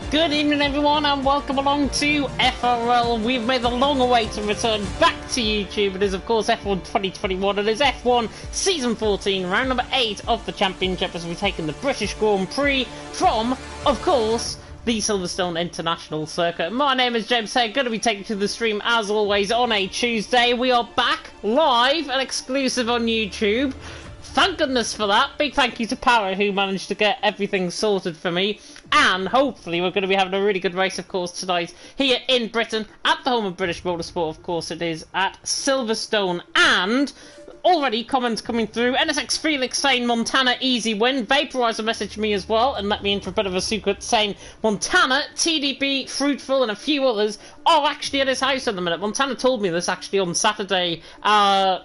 Good evening everyone and welcome along to FRL. We've made the long-awaited return back to YouTube. It is of course F1 2021. It is F1 Season 14, round number 8 of the Championship as we've taken the British Grand Prix from, of course, the Silverstone International Circuit. My name is James Hay, going to be taking to the stream as always on a Tuesday. We are back live and exclusive on YouTube. Thank goodness for that. Big thank you to Power who managed to get everything sorted for me. And hopefully we're going to be having a really good race, of course, tonight here in Britain at the home of British Motorsport. Of course, it is at Silverstone. And already comments coming through. NSX Felix saying Montana easy win. Vaporizer messaged me as well and let me in for a bit of a secret saying Montana, TDB, Fruitful and a few others are actually at his house at the minute. Montana told me this actually on Saturday,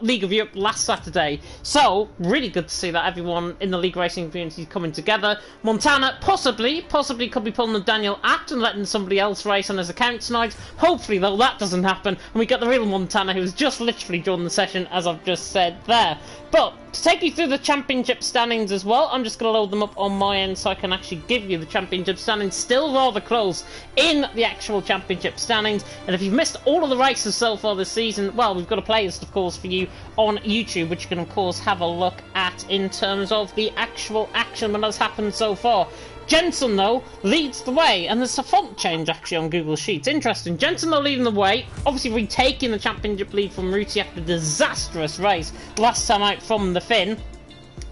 League of Europe last Saturday. So, really good to see that everyone in the League Racing community is coming together. Montana possibly could be pulling the Daniel Act and letting somebody else race on his account tonight. Hopefully though that doesn't happen and we get the real Montana who's just literally joined the session as I've just said there. But to take you through the championship standings as well, I'm just going to load them up on my end so I can actually give you the championship standings. Still rather close in the actual championship standings. And if you've missed all of the races so far this season, well, we've got a playlist, of course, for you on YouTube, which you can, of course, have a look at in terms of the actual action that has happened so far. Jensen, though, leads the way, and there's a font change, actually, on Google Sheets. Interesting. Jensen, though, leading the way, obviously retaking the championship lead from Ruti after a disastrous race last time out from the Finn.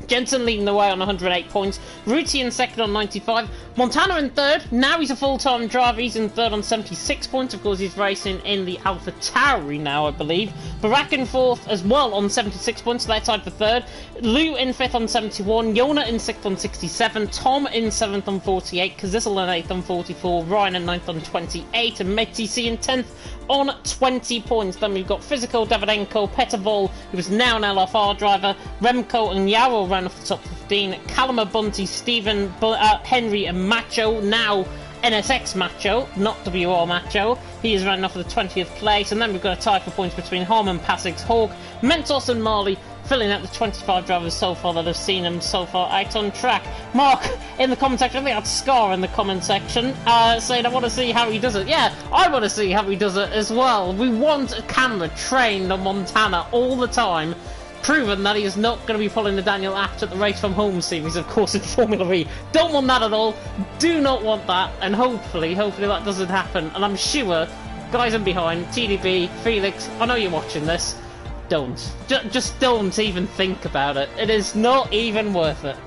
Jensen leading the way on 108 points. Ruti in second on 95. Montana in third. Now he's a full-time driver. He's in third on 76 points. Of course, he's racing in the Alpha Tauri now, I believe. Barak in fourth as well on 76 points. They're tied for third. Lou in fifth on 71. Yona in sixth on 67. Tom in seventh on 48. Kazizel in eighth on 44. Ryan in ninth on 28. And MTC in 10th on 20 points. Then we've got Physical, Davidenko, Petavol, who is now an LFR driver, Remco and Yarrow round off the top 15, Callum Bunty, Stephen, Henry and Macho, now NSX Macho, not WR Macho. He is running off at the 20th place. And then we've got a tie for points between Harman, Passix, Hawk, Mentos and Marley, filling out the 25 drivers so far that have seen him so far out on track. Mark, in the comment section, I think that's Scar in the comment section, saying, I want to see how he does it. Yeah, I want to see how he does it as well. We want a camera trained on Montana all the time, proven that he is not going to be pulling the Daniel Apt at the Race From Home series, of course, in Formula E. Don't want that at all. Do not want that. And hopefully that doesn't happen. And I'm sure, guys in behind, TDB, Felix, I know you're watching this. Don't. Just don't even think about it. It is not even worth it.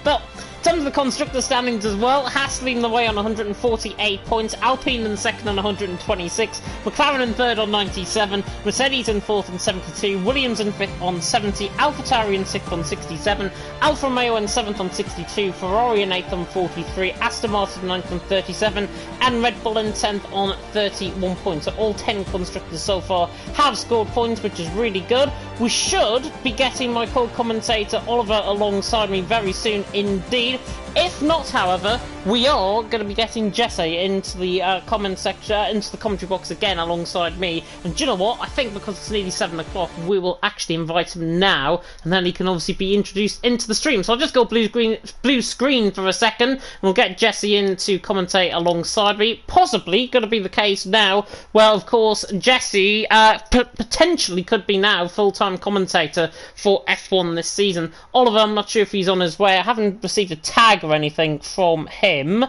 But in terms of the constructor standings as well, Haas leading the way on 148 points, Alpine in second on 126, McLaren in third on 97, Mercedes in fourth on 72, Williams in fifth on 70, AlphaTauri in sixth on 67, Alfa Romeo in seventh on 62, Ferrari in eighth on 43, Aston Martin in ninth on 37, and Red Bull in 10th on 31 points. So all 10 constructors so far have scored points, which is really good. We should be getting my co-commentator Oliver alongside me very soon indeed. If not, however, we are going to be getting Jesse into the comment section, into the commentary box again alongside me. And do you know what? I think because it's nearly 7 o'clock, we will actually invite him now, and then he can obviously be introduced into the stream. So I'll just go blue screen for a second, and we'll get Jesse in to commentate alongside me. Possibly going to be the case now. Well, of course, Jesse potentially could be now full-time commentator for F1 this season. Oliver, I'm not sure if he's on his way. I haven't received a tag or anything from him.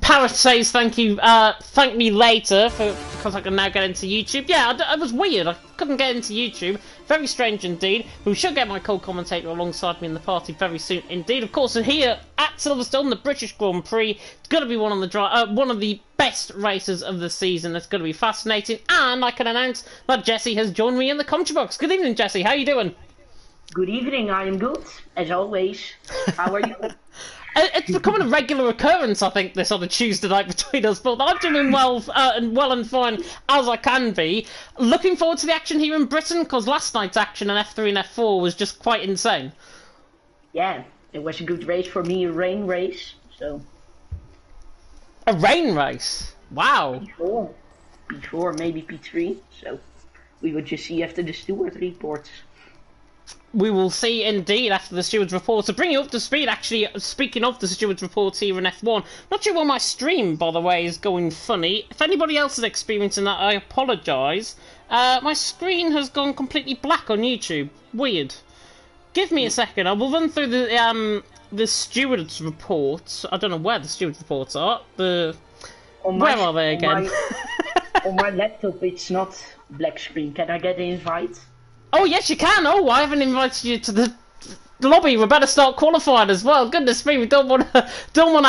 Parrot says thank you, thank me later because I can now get into YouTube. Yeah, it was weird. I couldn't get into YouTube. Very strange indeed. But we should get my co-commentator alongside me in the party very soon indeed. Of course, here at Silverstone, the British Grand Prix. It's going to be one of the best races of the season. It's going to be fascinating. And I can announce that Jesse has joined me in the commentary box. Good evening, Jesse. How are you doing? Good evening. I am good, as always. How are you? It's becoming a regular occurrence, I think, this on a Tuesday night between us, but I'm doing well and fine as I can be. Looking forward to the action here in Britain, because last night's action in F3 and F4 was just quite insane. Yeah, it was a good race for me, a rain race, so... A rain race? Wow. P4, maybe P3, so we will just see after the steward reports. We will see indeed after the steward's report. To bring you up to speed, actually, speaking of the steward's report here in F1, not sure why my stream, by the way, is going funny. If anybody else is experiencing that, I apologise. My screen has gone completely black on YouTube. Weird. Give me a second. I will run through the steward's reports. I don't know where the steward's reports are. Where are they again? On my laptop, it's not black screen. Can I get an invite? Oh, yes, you can. Oh, I haven't invited you to the lobby. We better start qualifying as well. Goodness me, we don't want to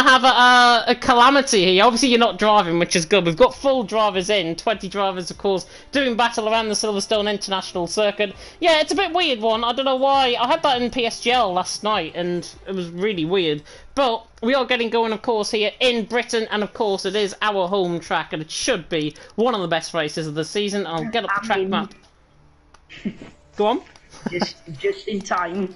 have a calamity here. Obviously, you're not driving, which is good. We've got full drivers in, 20 drivers, of course, doing battle around the Silverstone International Circuit. Yeah, it's a bit weird one. I don't know why. I had that in PSGL last night, and it was really weird. But we are getting going, of course, here in Britain, and of course, it is our home track, and it should be one of the best races of the season. I'll get up the track map. Go on. Just in time.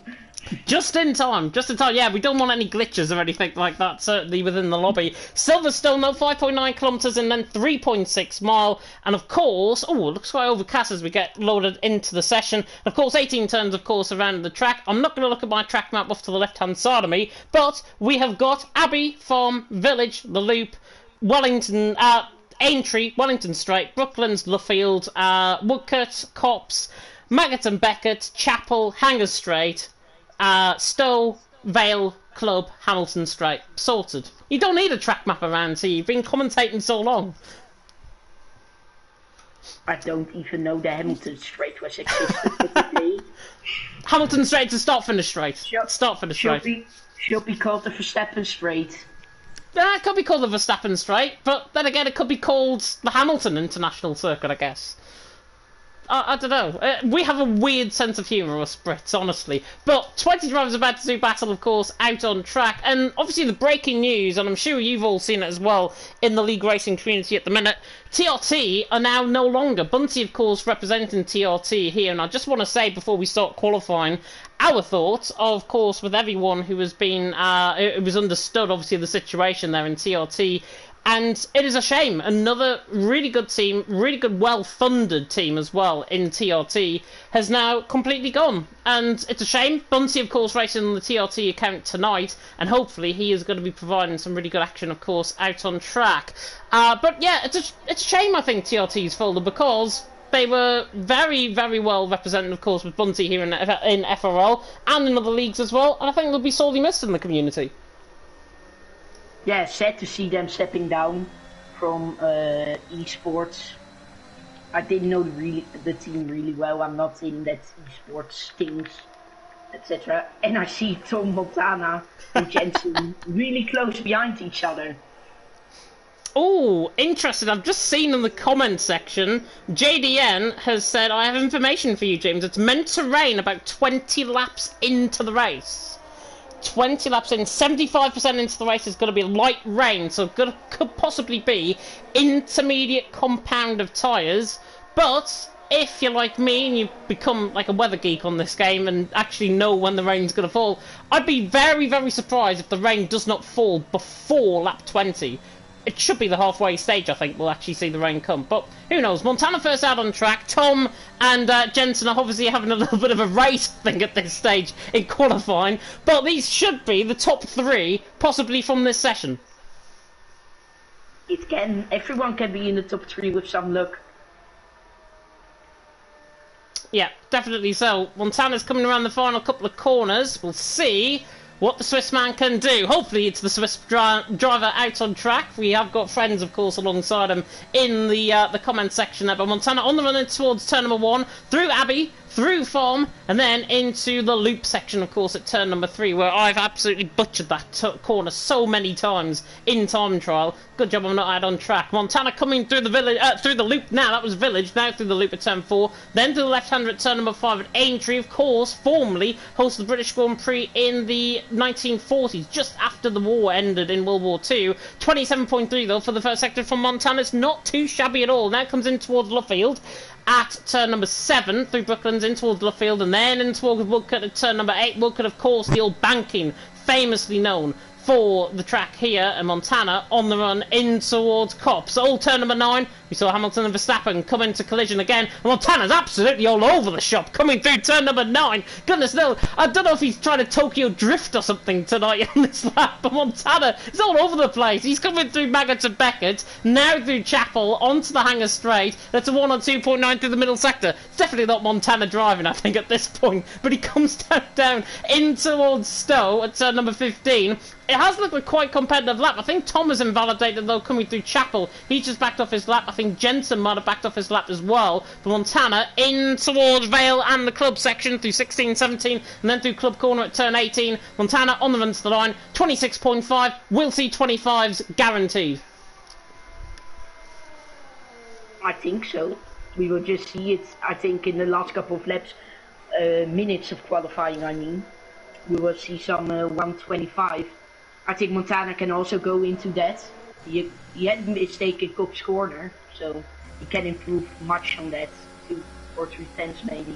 Just in time. Yeah, we don't want any glitches or anything like that, certainly within the lobby. Silverstone, though, 5.9 kilometres and then 3.6 mile. And of course, oh, it looks quite overcast as we get loaded into the session. Of course, 18 turns, of course, around the track. I'm not going to look at my track map off to the left-hand side of me, but we have got Abbey, Farm, Village, The Loop, Wellington, Aintree, Wellington Straight, Brooklands, Luffield, Woodcote, Copse, Maggot and Beckett, Chapel, Hanger Straight, Stowe, Vale, Club, Hamilton Straight. Sorted. You don't need a track map around here. You've been commentating so long. I don't even know the Hamilton Straight was existed. Hamilton Straight to start-finish straight. Start-finish straight. Should be called the Verstappen Straight. It could be called the Verstappen Straight, but then again, it could be called the Hamilton International Circuit, I guess. I don't know. We have a weird sense of humour, us Brits, honestly. But 20 drivers about to do battle, of course, out on track. And obviously the breaking news, and I'm sure you've all seen it as well in the league racing community at the minute, TRT are now no longer. Bunty, of course, representing TRT here. And I just want to say, before we start qualifying, our thoughts, of course, with everyone who has been, it was understood, obviously, the situation there in TRT. And it is a shame. Another really good team, really good, well-funded team as well in TRT has now completely gone. And it's a shame. Bunty, of course, racing on the TRT account tonight, and hopefully he is going to be providing some really good action, of course, out on track. But yeah, it's a shame, I think, TRT's folded, because they were very, very well represented, of course, with Bunty here in FRL and in other leagues as well, and I think they'll be sorely missed in the community. Yeah, sad to see them stepping down from esports. I didn't know the team really well. I'm not in that esports things, etc. And I see Tom Montana and Jensen really close behind each other. Oh, interesting. I've just seen in the comment section, JDN has said, I have information for you, James. It's meant to rain about 20 laps into the race. 20 laps in, 75% into the race is going to be light rain, so it could possibly be intermediate compound of tyres. But if you're like me and you become like a weather geek on this game and actually know when the rain's going to fall, I'd be very, very surprised if the rain does not fall before lap 20. It should be the halfway stage, I think, we'll actually see the rain come. But who knows? Montana first out on track. Tom and Jensen are obviously having a little bit of a race thing at this stage in qualifying. But these should be the top three, possibly from this session. It can. Everyone can be in the top three with some luck. Yeah, definitely so. Montana's coming around the final couple of corners. We'll see what the Swiss man can do. Hopefully it's the Swiss driver out on track. We have got friends, of course, alongside him in the comment section there. But Montana on the run in towards turn number 1, through Abbey, through Farm, and then into the loop section, of course, at turn number 3, where I've absolutely butchered that corner so many times in time trial. Good job I'm not out on track. Montana coming through the village, through the loop now. That was Village. Now through the loop at turn 4, then to the left-hander at turn number 5 at Aintree, of course, formerly hosted the British Grand Prix in the 1940s, just after the war ended in World War II. 27.3 though for the first sector from Montana. It's not too shabby at all. Now comes in towards Luffield at turn number 7 through Brooklands in towards Luffield, and then in towards Woodcut at turn number 8. Woodcut, of course, the old banking, famously known for the track here, and Montana on the run in towards Cops. Old turn number 9, we saw Hamilton and Verstappen come into collision again, and Montana's absolutely all over the shop, coming through turn number 9. Goodness no, I don't know if he's trying to Tokyo drift or something tonight on this lap, but Montana is all over the place. He's coming through Maggots and Beckett, now through Chapel, onto the Hanger Straight. That's a 102.9 through the middle sector. It's definitely not Montana driving, I think, at this point, but he comes down in towards Stowe at turn number 15. It has looked a quite competitive lap. I think Tom is invalidated, though, coming through Chapel. He's just backed off his lap. I think Jensen might have backed off his lap as well. But Montana in towards Vale and the club section through 16, 17, and then through Club Corner at turn 18. Montana on the run to the line, 26.5. We'll see 25s guaranteed. I think so. We will just see it, I think, in the last couple of laps, minutes of qualifying, I mean. We will see some 125. I think Montana can also go into that. He had a mistake in Cops Corner, so he can improve much on that. 2 or 3 tenths maybe.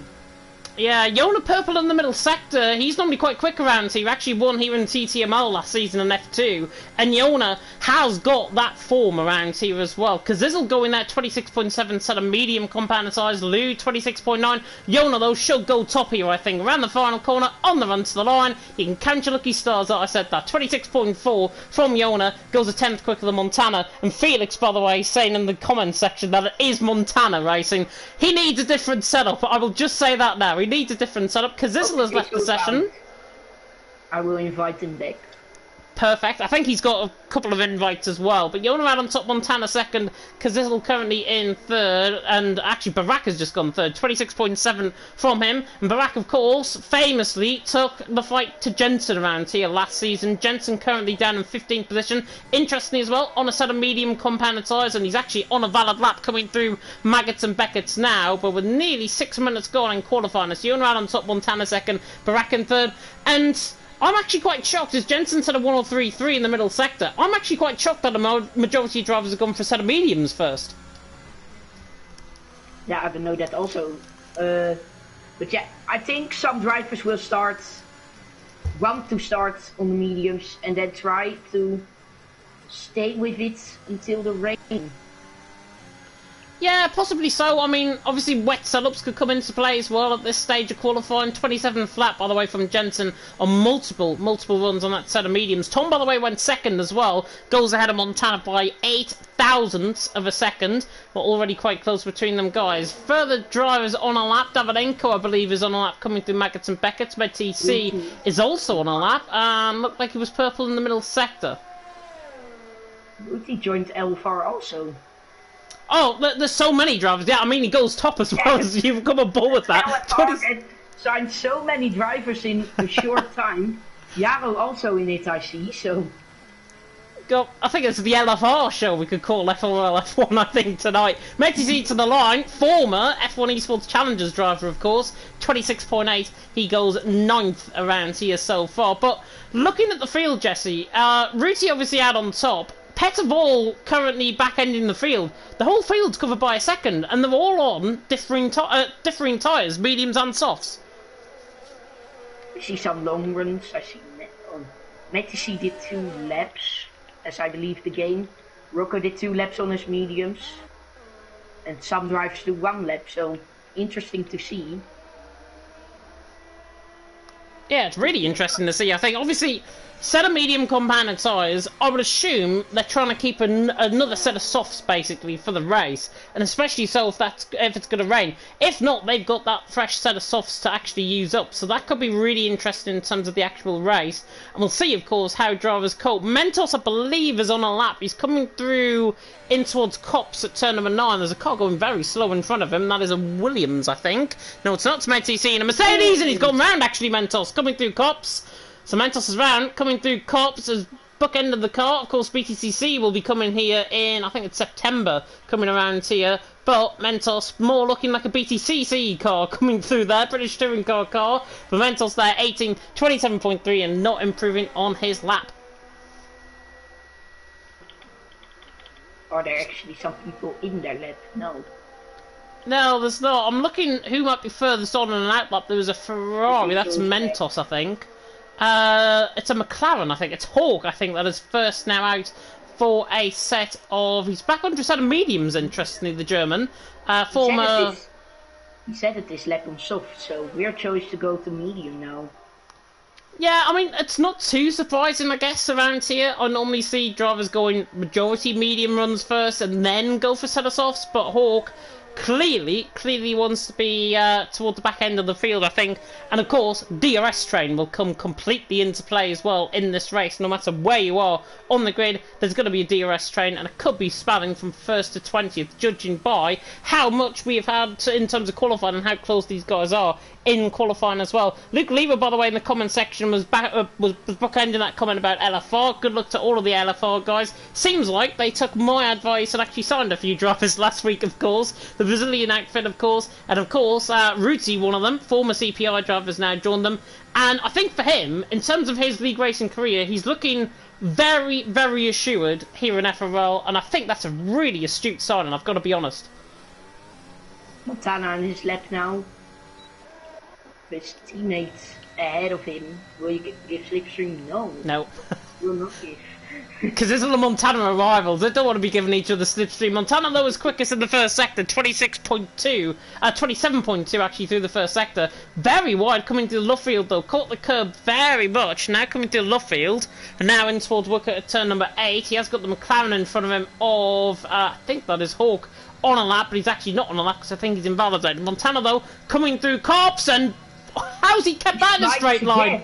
Yeah, Yona Purple in the middle sector, he's normally quite quick around here. He actually won here in TTML last season in F2. And Yona has got that form around here as well. Kazizzle going there, 26.7 set of medium compound size. Lou, 26.9. Yona, though, should go top here, I think. Around the final corner, on the run to the line. You can count your lucky stars that I said that. 26.4 from Yona, goes a 10th quicker than Montana. And Felix, by the way, saying in the comments section that it is Montana racing. He needs a different setup, I will just say that now. He needs a different setup. Kazizzle has left the session. I will invite him back. Perfect. I think he's got a couple of invites as well. But Yona out on top, Montana second. Kazizzle currently in third. And actually, Barak has just gone third. 26.7 from him. And Barak, of course, famously took the fight to Jensen around here last season. Jensen currently down in 15th position. Interestingly as well, on a set of medium compounded tyres. And he's actually on a valid lap coming through Maggots and Beckett's now. But with nearly 6 minutes gone in qualifying. So Yona out on top, Montana second. Barak in third. And I'm actually quite shocked, as Jensen said a 103.3 in the middle sector. I'm actually quite shocked that the majority of drivers have gone for a set of mediums first. Yeah, I don't know that also. But yeah, I think some drivers will want to start on the mediums and then try to stay with it until the rain. Yeah, possibly so. I mean, obviously wet setups could come into play as well at this stage of qualifying. 27th lap, by the way, from Jensen on multiple runs on that set of mediums. Tom, by the way, went second as well. Goes ahead of Montana by 8 thousandths of a second. We're already quite close between them guys. Further drivers on a lap. Davidenko, I believe, is on a lap coming through Maggots and Beckett's. Med TC is also on a lap. Looked like he was purple in the middle sector. He joined LFR also. Oh, there's so many drivers. Yeah, I mean, he goes top as well as you've come aboard with that. Signed so many drivers in a short time. Jaro also in it, I see, so... I think it's the LFR show we could call FRL F1, I think, tonight. Metty to the line, former F1 Esports Challengers driver, of course. 26.8, he goes 9th around here so far. But looking at the field, Jesse, Ruti obviously out on top. Petterball currently back-ending the field. The whole field's covered by a second, and they're all on differing tyres, mediums and softs. I see some long runs. I see Metty did 2 laps, as I believe the game. Rocco did 2 laps on his mediums. And some drivers do 1 lap, so interesting to see. Yeah, it's really interesting to see. I think, obviously, set of medium compounded tyres, I would assume they're trying to keep another set of softs basically for the race, and especially so if it's going to rain. If not, they've got that fresh set of softs to actually use up, so that could be really interesting in terms of the actual race. And we'll see, of course, how drivers cope. Mentos, I believe, is on a lap. He's coming through in towards Cops at turn number 9. There's a car going very slow in front of him. That is a Williams, I think. No, it's not. It's Mentos and a Mercedes, and he's gone round actually. Mentos coming through Cops. So Mentos is round, coming through Cops as bookend of the car. Of course, BTCC will be coming here in, I think it's September, coming around here. But Mentos more looking like a BTCC car coming through there, British Touring Car. But Mentos there, 27.3 and not improving on his lap. Are there actually some people in their lap? No. No, there's not. I'm looking who might be furthest on in an outlap. There was a Ferrari, that's Mentos, I think. It's a McLaren, I think. It's Hawk, I think, that is first now out for a set of... He's back onto a set of mediums, interestingly, the German. Former... He said it this lap on soft, so weird choice to go to medium now. Yeah, I mean, it's not too surprising, I guess, around here. I normally see drivers going majority medium runs first and then go for set of softs, but Hawk clearly wants to be toward the back end of the field, I think. And of course, DRS train will come completely into play as well in this race. No matter where you are on the grid, there's going to be a DRS train, and it could be spanning from 1st to 20th, judging by how much we have had in terms of qualifying and how close these guys are in qualifying as well. Luke Lever, by the way, in the comment section was bookending that comment about LFR. Good luck to all of the LFR guys. Seems like they took my advice and actually signed a few drivers last week, of course. The Brazilian outfit, of course, and of course, Ruti, one of them, former CPI drivers, now joined them. And I think for him, in terms of his league racing career, he's looking very, very assured here in FRL, and I think that's a really astute signing, I've got to be honest. Montana on his lap now. His teammates ahead of him. Will you give slipstream? No. No. Will not give. Because this is the Montana rivals. They don't want to be giving each other slipstream. Montana, though, was quickest in the first sector, 27.2 actually through the first sector. Very wide coming to the Luffield, though. Caught the curb very much. Now coming to the Luffield. And now in towards Wicker at turn number 8. He has got the McLaren in front of him of, I think that is Hawk, on a lap. But he's actually not on a lap because I think he's invalidated. Montana, though, coming through Cops, and how's he kept that in a straight line?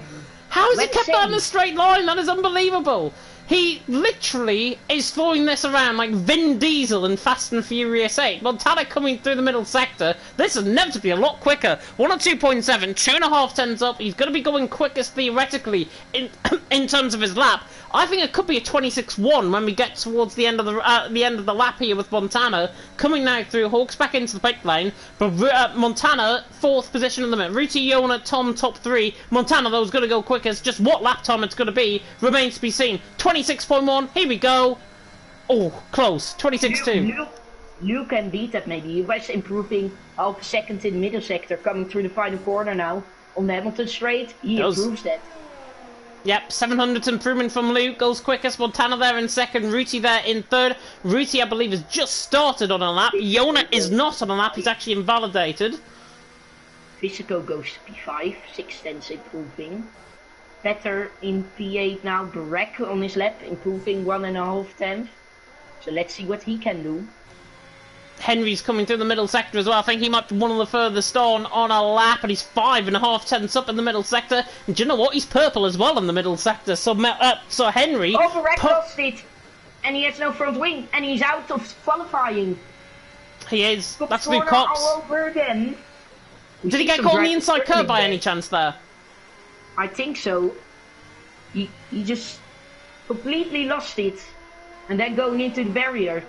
How's he kept that in a straight line? That is unbelievable. He literally is throwing this around like Vin Diesel in Fast and Furious 8. Montana coming through the middle sector. This is inevitably a lot quicker. 102.7, 2.5 tenths up. He's going to be going quickest theoretically in terms of his lap. I think it could be a 26.1 when we get towards the end of the lap here with Montana coming now through. Hawks back into the pit lane, but Montana 4th position in the minute. Ruti, Yona, Tom top 3. Montana though is going to go quickest. Just what lap time it's going to be remains to be seen. 26.1. Here we go. Oh, close. 26.2. You can beat that maybe. He was improving half a second in the middle sector, coming through the final corner now on the Hamilton straight. He improves that. Yep, 700 improvement from Luke, goes quickest. Montana there in 2nd, Ruti there in 3rd. Ruti, I believe, has just started on a lap. Yona is not on a lap, he's actually invalidated. Physical goes to P5, 6 tenths improving. Better in P8 now, Barek on his lap, improving 1.5 tenths. So let's see what he can do. Henry's coming through the middle sector as well. I think he might be one of the furthest on a lap, and he's 5.5 tenths up in the middle sector. And do you know what? He's purple as well in the middle sector. So Henry... Oh, Barek lost it! And he has no front wing, and he's out of qualifying. He is. That's Luke Cox. All over again. Did he get caught on the inside curb by any chance there? I think so. He just completely lost it, and then going into the barrier.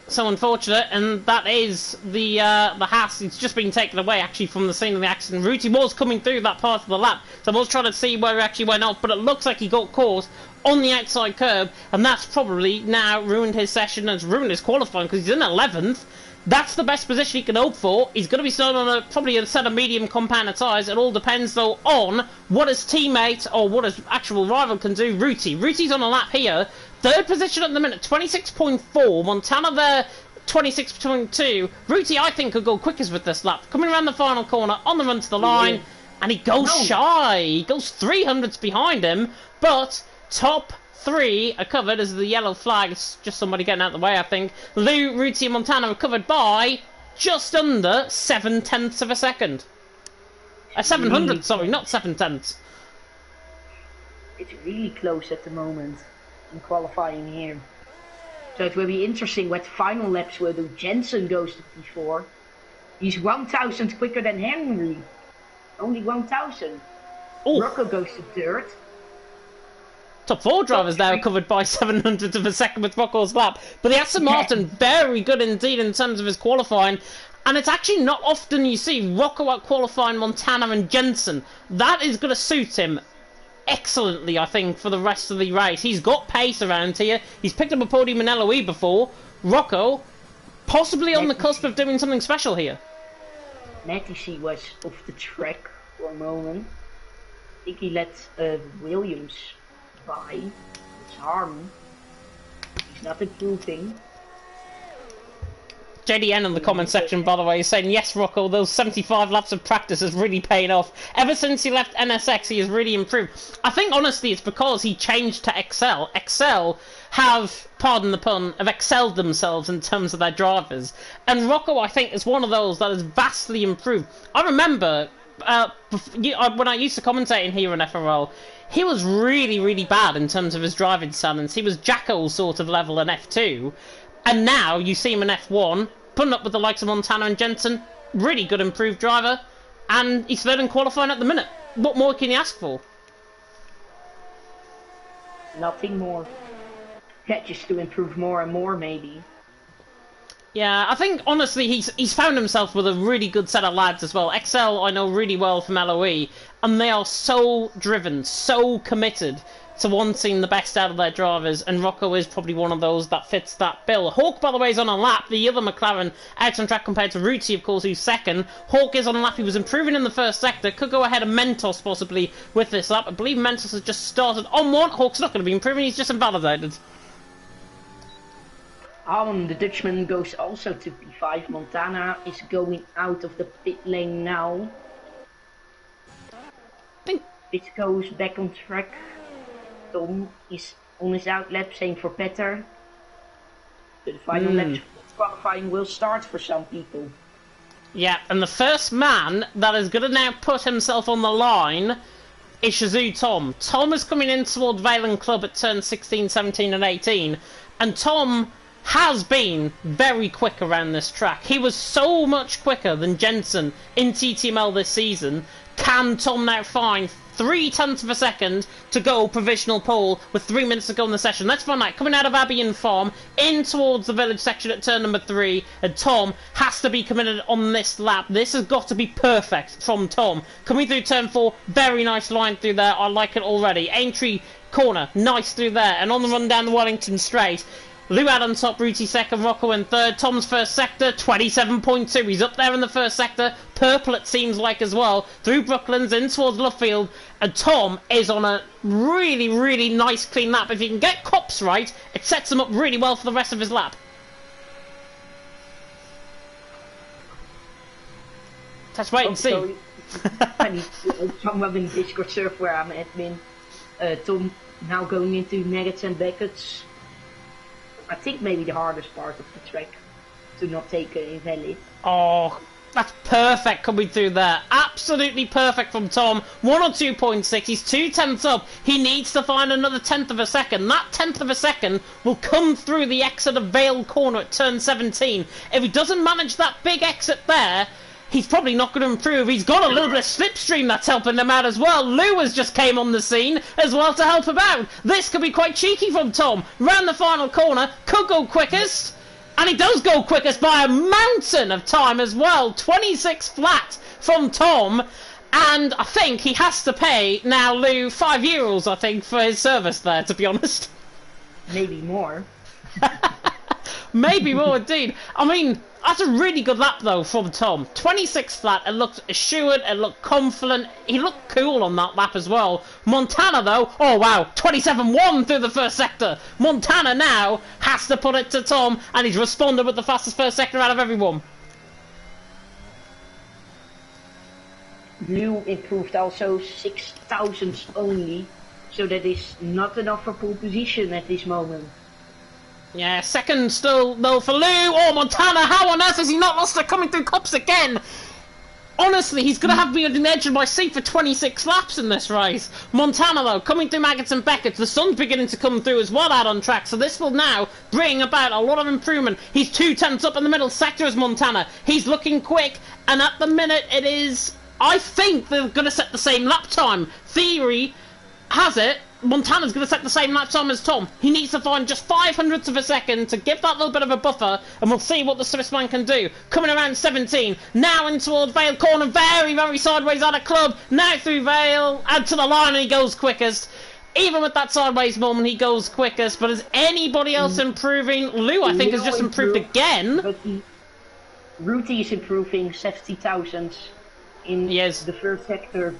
So unfortunate, and that is the Haas. It's just been taken away actually from the scene of the accident. Ruti was coming through that part of the lap, so I was trying to see where he actually went off, but it looks like he got caught on the outside curb, and that's probably now ruined his session and it's ruined his qualifying because he's in 11th. That's the best position he can hope for. He's going to be starting on probably a set of medium compounded tyres. It all depends, though, on what his teammate or what his actual rival can do. Ruti's on a lap here. 3rd position at the minute, 26.4. Montana there, 26.2. Ruti, I think, could go quickest with this lap. Coming around the final corner, on the run to the line. And he goes shy. He goes 300s behind him, but top 3 are covered as the yellow flag. It's just somebody getting out of the way, I think. Lou, Ruti, and Montana are covered by just under 7/10 of a second. 700, sorry, not 7/10. It's really close at the moment in qualifying here. So it will be interesting what the final laps will do. Jensen goes to P4. He's 1,000 quicker than Henry. Only 1,000. Rocco goes to 3rd. Top 4 drivers now covered by 700th of a second with Rocco's lap. But the Aston Martin, very good indeed in terms of his qualifying. And it's actually not often you see Rocco out qualifying Montana and Jensen. That is going to suit him excellently, I think, for the rest of the race. He's got pace around here. He's picked up a podium in LOE before. Rocco, possibly on the cusp of doing something special here. Matisse was off the track for a moment. I think he let Williams by. It's harm. He's not improving. JDN in the comment section, by the way, is saying, yes, Rocco, those 75 laps of practice is really paying off. Ever since he left NSX, he has really improved. I think, honestly, it's because he changed to Excel. Excel have, pardon the pun, have excelled themselves in terms of their drivers. And Rocco, I think, is one of those that has vastly improved. I remember, when I used to commentate in here in FRL, he was really, really bad in terms of his driving standards. He was Jacko sort of level in F2. And now you see him in F1, putting up with the likes of Montana and Jensen. Really good improved driver. And he's third in qualifying at the minute. What more can you ask for? Nothing more. Yeah, just to improve more and more, maybe. Yeah, I think, honestly, he's found himself with a really good set of lads as well. XL, I know really well from LOE. And they are so driven, so committed to wanting the best out of their drivers, and Rocco is probably one of those that fits that bill. Hawk, by the way, is on a lap. The other McLaren out on track compared to Ruti, of course, who's second. Hawk is on a lap. He was improving in the first sector. Could go ahead of Mentos, possibly, with this lap. I believe Mentos has just started on one. Hawk's not going to be improving. He's just invalidated. The Dutchman goes also to P5. Montana is going out of the pit lane now. It goes back on track. Tom is on his out lap, same for Petter. The final lap qualifying will start for some people. Yeah, and the first man that is going to now put himself on the line is Shazoo Tom. Tom is coming in toward Valen Club at turn 16, 17 and 18. And Tom has been very quick around this track. He was so much quicker than Jensen in TTML this season. Can Tom now find 0.3 of a second to go provisional pole with 3 minutes to go in the session? Let's find out. Coming out of Albion Farm in towards the village section at turn number 3, and Tom has to be committed on this lap. This has got to be perfect from Tom. Coming through turn 4, very nice line through there. I like it already. Aintree corner, nice through there, and on the run down the Wellington straight. Luad on top, Ruti second, Rocco in third. Tom's first sector, 27.2. He's up there in the first sector. Purple, it seems like, as well. Through Brooklands, in towards Lovefield. And Tom is on a really, really nice, clean lap. If he can get cops right, it sets him up really well for the rest of his lap. Let's wait and see. Someone in the Discord server where I'm admin. Tom now going into Nuggets and Buckets. I think maybe the hardest part of the track to not take an invalid. Oh, that's perfect coming through there. Absolutely perfect from Tom. 102.6. He's 0.2 up. He needs to find another 1/10 of a second. That 1/10 of a second will come through the exit of Vale Corner at turn 17. If he doesn't manage that big exit there, he's probably not going to improve. He's got a little bit of slipstream that's helping him out as well. Lewis just came on the scene as well to help him out. This could be quite cheeky from Tom. Round the final corner, could go quickest. And he does go quickest by a mountain of time as well. 26 flat from Tom. And I think he has to pay now Lou €5, I think, for his service there, to be honest. Maybe more. Maybe more indeed. I mean, that's a really good lap though from Tom. 26 flat, it looked assured, it looked confident, he looked cool on that lap as well. Montana though, oh wow, 27.1 through the first sector. Montana now has to put it to Tom, and he's responded with the fastest first sector out of everyone. Liu improved also 6 thousandths only, so that is not enough for pole position at this moment. Yeah, second still though for Liu. Oh, Montana, how on earth has he not lost it coming through cups again? Honestly, he's going to have to be on the edge of my seat for 26 laps in this race. Montana, though, coming through Maggots and Beckett. The sun's beginning to come through as well out on track, so this will now bring about a lot of improvement. He's 2/10 up in the middle sector as Montana. He's looking quick, and at the minute it is... I think they're going to set the same lap time. Theory has it Montana's going to set the same lap time as Tom. He needs to find just 500ths of a second to give that little bit of a buffer, and we'll see what the Swissman can do. Coming around 17, now in towards Vale corner, very, very sideways out of club, now through Vale, and to the line, and he goes quickest. Even with that sideways moment, he goes quickest, but is anybody else improving? Lou, I think, has just improved again. But Ruti is improving 70 thousandths in the first sector.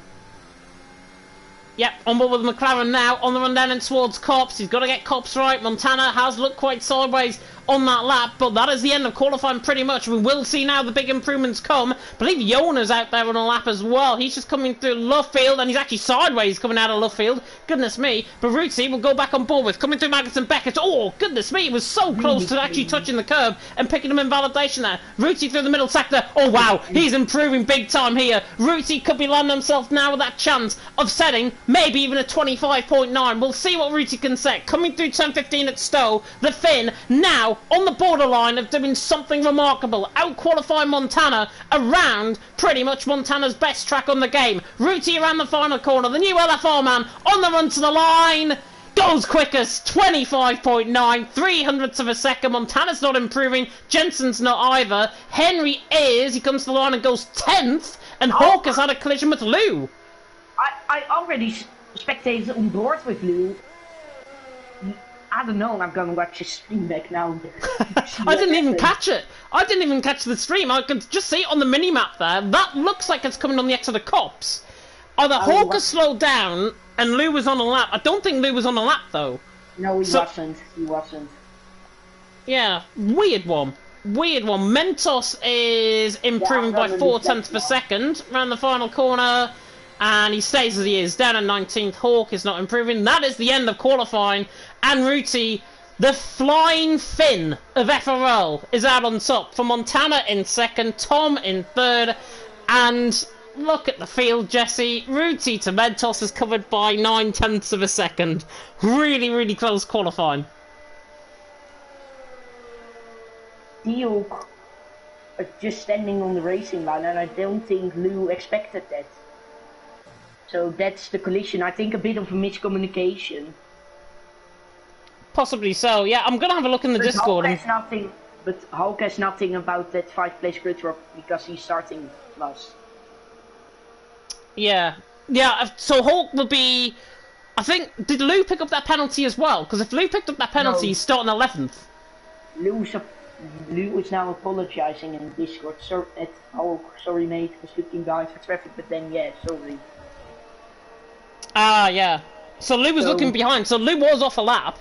Yep, on board with McLaren now, on the run down and towards Cops. He's got to get Cops right. Montana has looked quite sideways on that lap, but that is the end of qualifying pretty much. We will see now the big improvements come. I believe Jona's out there on a lap as well. He's just coming through Lovefield, and he's actually sideways coming out of Lovefield. Goodness me. But Ruti will go back on board with, coming through Maggots and Beckett. Oh, goodness me, he was so close to actually touching the curb and picking him in validation there. Ruti through the middle sector. Oh, wow, he's improving big time here. Ruti could be landing himself now with that chance of setting maybe even a 25.9. We'll see what Ruti can set. Coming through turn 15 at Stowe, the Finn now on the borderline of doing something remarkable, out-qualifying Montana around pretty much Montana's best track on the game. Ruti around the final corner, the new LFR man on the run to the line, goes quickest, 25.9, 300ths of a second. Montana's not improving, Jensen's not either. Henry is, he comes to the line and goes 10th, and Hawk has had a collision with Lou. I already spectated on board with Lou. I don't know, I'm going to watch his stream back now. I didn't even catch it. I didn't even catch the stream. I could just see it on the mini-map there. That looks like it's coming on the X of the Cops. Either Hawk has slowed down and Lou was on a lap. I don't think Lou was on a lap, though. No, he wasn't. He wasn't. Yeah, weird one. Weird one. Mentos is improving by 4/10 per second around the final corner. And he stays as he is, down at 19th. Hawk is not improving. That is the end of qualifying. And Ruti, the flying Finn of FRL, is out on top. For Montana in second, Tom in third. And look at the field, Jesse. Ruti to Mentos is covered by 9/10 of a second. Really, really close qualifying. Diok just standing on the racing line, and I don't think Lou expected that. So that's the collision. I think a bit of a miscommunication. Possibly so. Yeah, I'm gonna have a look in the Discord. Hulk has nothing about that 5th-place grid drop because he's starting last. Yeah, yeah. So Hulk will be. I think did Lou pick up that penalty as well? Because if Lou picked up that penalty, he's starting 11th. Lou is now apologizing in the Discord. So at Hulk, sorry mate, for slipping guys for traffic, but then yeah, sorry. Ah, yeah. So Lou was looking behind. So Lou was off a lap,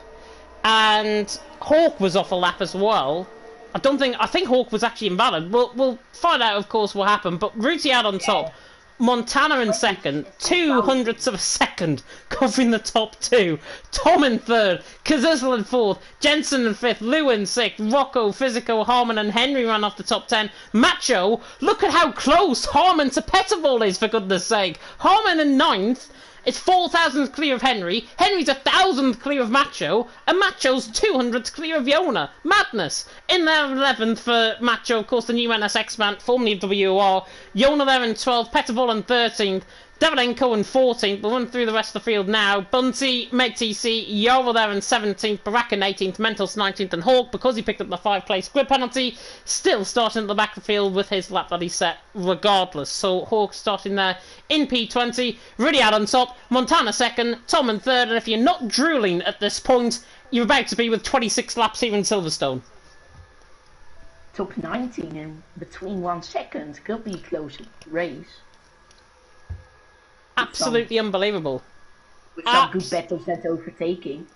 and Hawk was off a lap as well. I think Hawk was actually invalid. We'll find out, of course, what happened. But Ruti out on top. Montana in second, 200ths of a second, covering the top two. Tom in third, Kazizel in fourth, Jensen in fifth, Lou in sixth, Rocco, Physico, Harmon and Henry ran off the top 10. Macho, look at how close Harmon to Petterval is, for goodness sake. Harmon in ninth. It's 4,000 clear of Henry. Henry's 1,000 clear of Macho, and Macho's 200 clear of Yona. Madness. In there 11th for Macho, of course, the new NSX man, formerly of WR. Yona there in 12th, Petterval in 13th, Davidenko in 14th. We'll run through the rest of the field now. Bunty, MedTC, Yara there in 17th, Barak in 18th, Mentos 19th, and Hawk, because he picked up the 5th-place grid penalty, still starting at the back of the field with his lap that he set regardless. So Hawk starting there in P20, really out on top, Montana second, Tom in third, and if you're not drooling at this point, you're about to be with 26 laps here in Silverstone. Top 19 in between 1 second, could be a close race. Absolutely unbelievable. With some good battles that overtaking.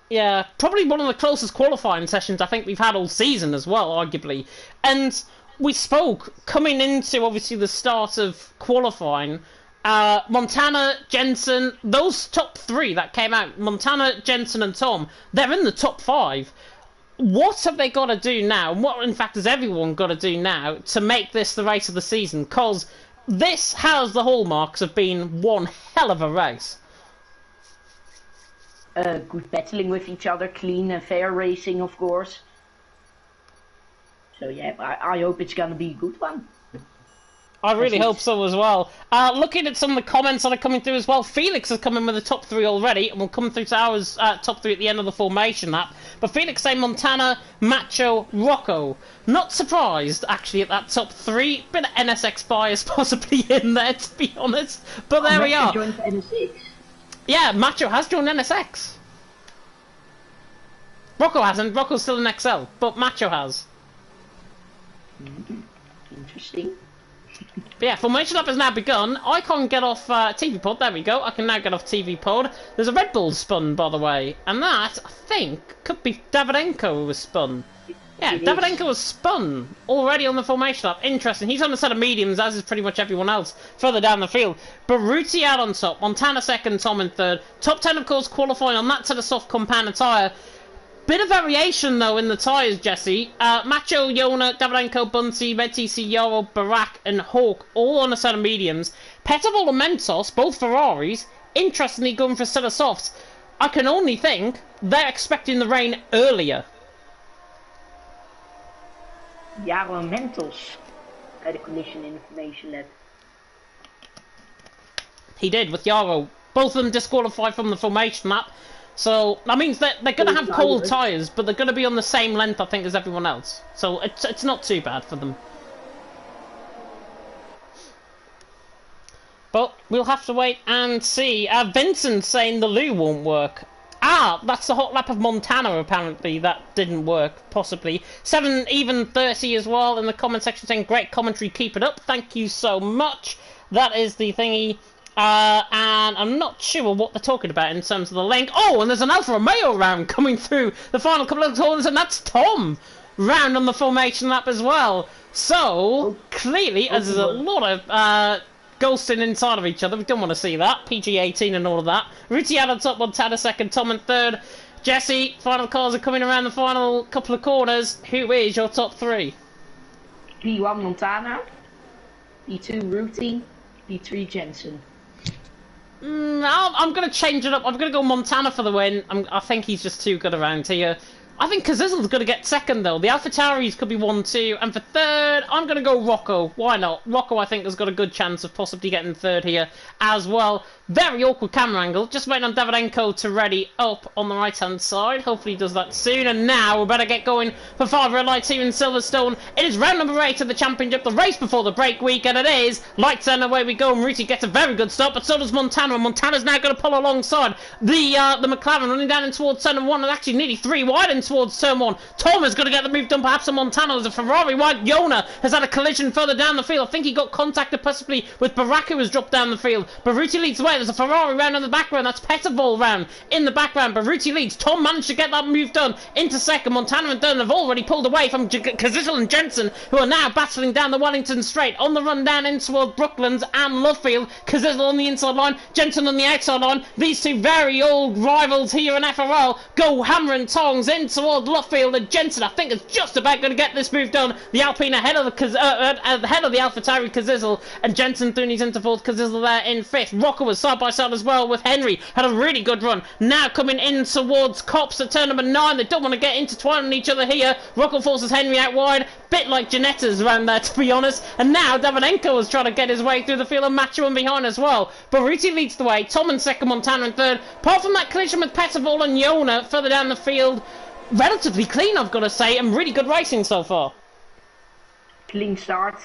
Yeah, probably one of the closest qualifying sessions I think we've had all season as well, arguably. And we spoke coming into obviously the start of qualifying, Montana, Jensen, those top 3 that came out, Montana, Jensen and Tom, they're in the top 5. What have they got to do now, and what in fact has everyone got to do now to make this the race of the season? Because this has the hallmarks of being one hell of a race. Good battling with each other, clean and fair racing, of course. So yeah, I hope it's gonna be a good one. I really hope so as well. Looking at some of the comments that are coming through as well, Felix has come in with the top 3 already, and we'll come through to ours top 3 at the end of the formation lap. But Felix saying Montana, Macho, Rocco. Not surprised, actually, at that top 3. Bit of NSX bias possibly in there, to be honest. But there we are. Joined NSX. Yeah, Macho has joined NSX. Rocco hasn't. Rocco's still in XL, but Macho has. Interesting. But yeah, formation lap has now begun. I can't get off TV pod. There we go. I can now get off TV pod. There's a Red Bull spun, by the way. And that, I think, could be Davidenko who was spun. Yeah, Davidenko was spun already on the formation lap. Interesting. He's on the set of mediums, as is pretty much everyone else further down the field. Baruti out on top. Montana second, Tom in third. Top 10, of course, qualifying on that set of soft compound tyre. Bit of variation, though, in the tyres, Jesse. Macho, Yona, Davidenko, Bunty, MedTC, Yoro, Barak, and Hawk, all on a set of mediums. Petavol and Mentos, both Ferraris, interestingly going for a set of softs. I can only think they're expecting the rain earlier. Yaro and Mentos had a collision information lab. He did, with Yaro. Both of them disqualified from the formation map. So, that means that they're going to have cold tyres, but they're going to be on the same length, I think, as everyone else. So, it's not too bad for them. But we'll have to wait and see. Vincent saying the loo won't work. That's the hot lap of Montana, apparently. That didn't work, possibly. 7 even 30 as well in the comment section saying, great commentary, keep it up. Thank you so much. That is the thingy. And I'm not sure what they're talking about in terms of the length. Oh, and there's an Alfa Romeo round coming through the final couple of corners, and that's Tom round on the formation lap as well. So, clearly, as there's a lot of ghosting inside of each other, we don't want to see that. PG-18 and all of that. Ruti out on top, Montana second, Tom in third. Jesse, final cars are coming around the final couple of corners. Who is your top 3? P1 Montana, P2 Ruti, P3 Jensen. I'm going to change it up. I'm going to go Montana for the win. I think he's just too good around here. I think Kazizel's going to get second, though. The AlphaTauris could be 1-2. And for third, I'm going to go Rocco. Why not? Rocco, I think, has got a good chance of possibly getting third here as well. Very awkward camera angle. Just waiting on Davidenko to ready up on the right-hand side. Hopefully he does that soon. And now we better get going for Father Lights here in Silverstone. It is round number 8 of the championship, the race before the break week. And it is lights and away we go. And Ruti gets a very good start, but so does Montana. And Montana's now going to pull alongside the McLaren, running down in towards turn 1 and actually nearly 3 wide in towards turn 1. Tom is going to get the move done, perhaps on Montana. There's a Ferrari wide. Yona has had a collision further down the field. I think he got contacted possibly with Barak, who has dropped down the field. Baruti leads the way. There's a Ferrari round in the background. That's Petavol round in the background. Baruti leads. Tom managed to get that move done into second. Montana and Dunn have already pulled away from Kazizel and Jensen, who are now battling down the Wellington Straight on the run down in towards Brooklands and Lovefield. Kazizel on the inside line, Jensen on the outside line. These two very old rivals here in FRL go hammer and tongs in towards Lovefield, and Jensen, I think, is just about going to get this move done. The Alpine ahead of the AlphaTauri Kazizel, and Jensen through his into fourth. Kazizel there in fifth. Rocker was side by side as well with Henry. Had a really good run. Now coming in towards Cops at turn number 9. They don't want to get intertwined on each other here. Rocker forces Henry out wide. Bit like Janetta's around there, to be honest. And now Davidenko is trying to get his way through the field, and Macho in behind as well. Baruti leads the way. Tom in second, Montana in third. Apart from that collision with Petavol and Yona further down the field, relatively clean, I've got to say, and really good racing so far. Clean start.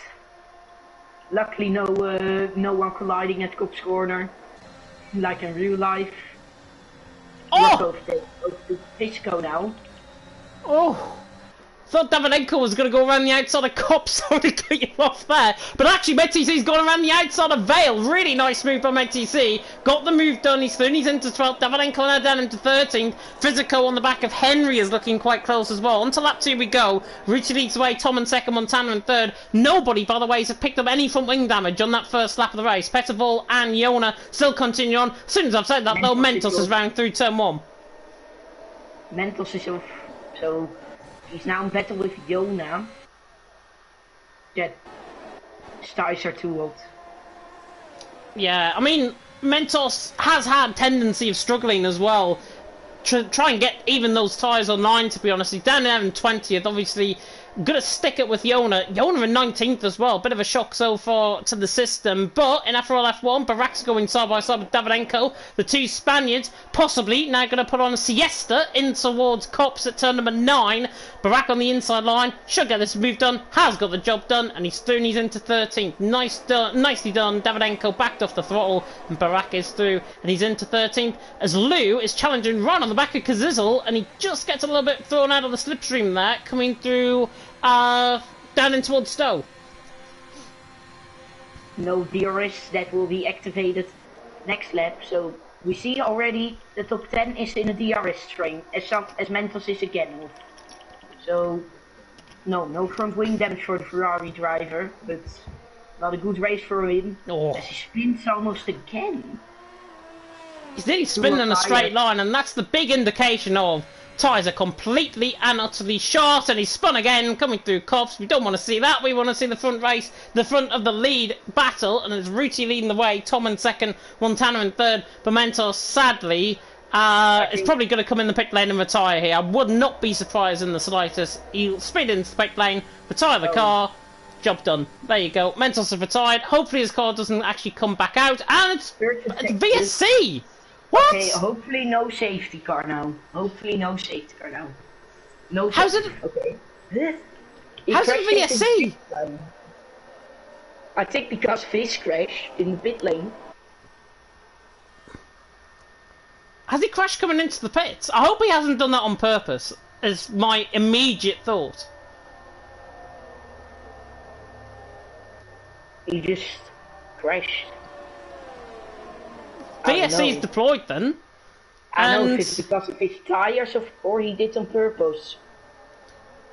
Luckily, no one colliding at Cops corner, like in real life. Oh! Over to Pisco now. Oh! thought Davidenko was going to go around the outside of Cop, sorry to cut you off there. But actually, MedTC's gone around the outside of Vale. Really nice move by MedTC. Got the move done. He's through. He's into 12th. Davidenko now down into 13th. Physico on the back of Henry is looking quite close as well. Onto lap 2 we go. Richie leads away. Tom in second. Montana in third. Nobody, by the way, has picked up any front wing damage on that first lap of the race. Pettervol and Yona still continue on. As soon as I've said that, though, Mentos is round through turn 1. Mentos is off, so he's now in battle with Yona. Yeah, styles are too old. Yeah, I mean, Mentos has had tendency of struggling as well. Try and get even those tyres online, to be honest. He's down there in 20th, obviously. Gonna stick it with Yona. Yona in 19th as well. Bit of a shock so far to the system. But in FRL F1, Barak's going side by side with Davidenko. The two Spaniards possibly now going to put on a siesta in towards Cops at turn number 9. Barak on the inside line. Should get this move done. Has got the job done. And he's through and he's into 13th. Nicely done. Davidenko backed off the throttle. And Barak is through and he's into 13th. As Lou is challenging right on the back of Kazizel. And he just gets a little bit thrown out of the slipstream there. Coming through... down in towards Stowe. No DRS that will be activated next lap, so we see already the top 10 is in a DRS train, as Mentos is again. So, no front wing damage for the Ferrari driver, but not a good race for him. Oh. As he spins almost again. He's nearly spinning in a straight line, and that's the big indication of tyres are completely and utterly short, and he's spun again, coming through Cops. We don't want to see that. We want to see the front race, the front of the lead battle, and it's Ruti leading the way, Tom in second, Montana in third. Mentos, sadly, is probably going to come in the pit lane and retire here. I would not be surprised in the slightest. He'll speed into the pit lane, retire the car, job done. There you go. Mentos has retired. Hopefully his car doesn't actually come back out, and it's VSC! What? Okay, hopefully no safety car now. Hopefully no safety car now. No How's safety. it? Okay. How's it VSC? I think because Fish crashed in the pit lane. Has he crashed coming into the pits? I hope he hasn't done that on purpose, is my immediate thought. He just crashed. VSC is deployed then. I don't know if it's because of his tyres or he did on purpose.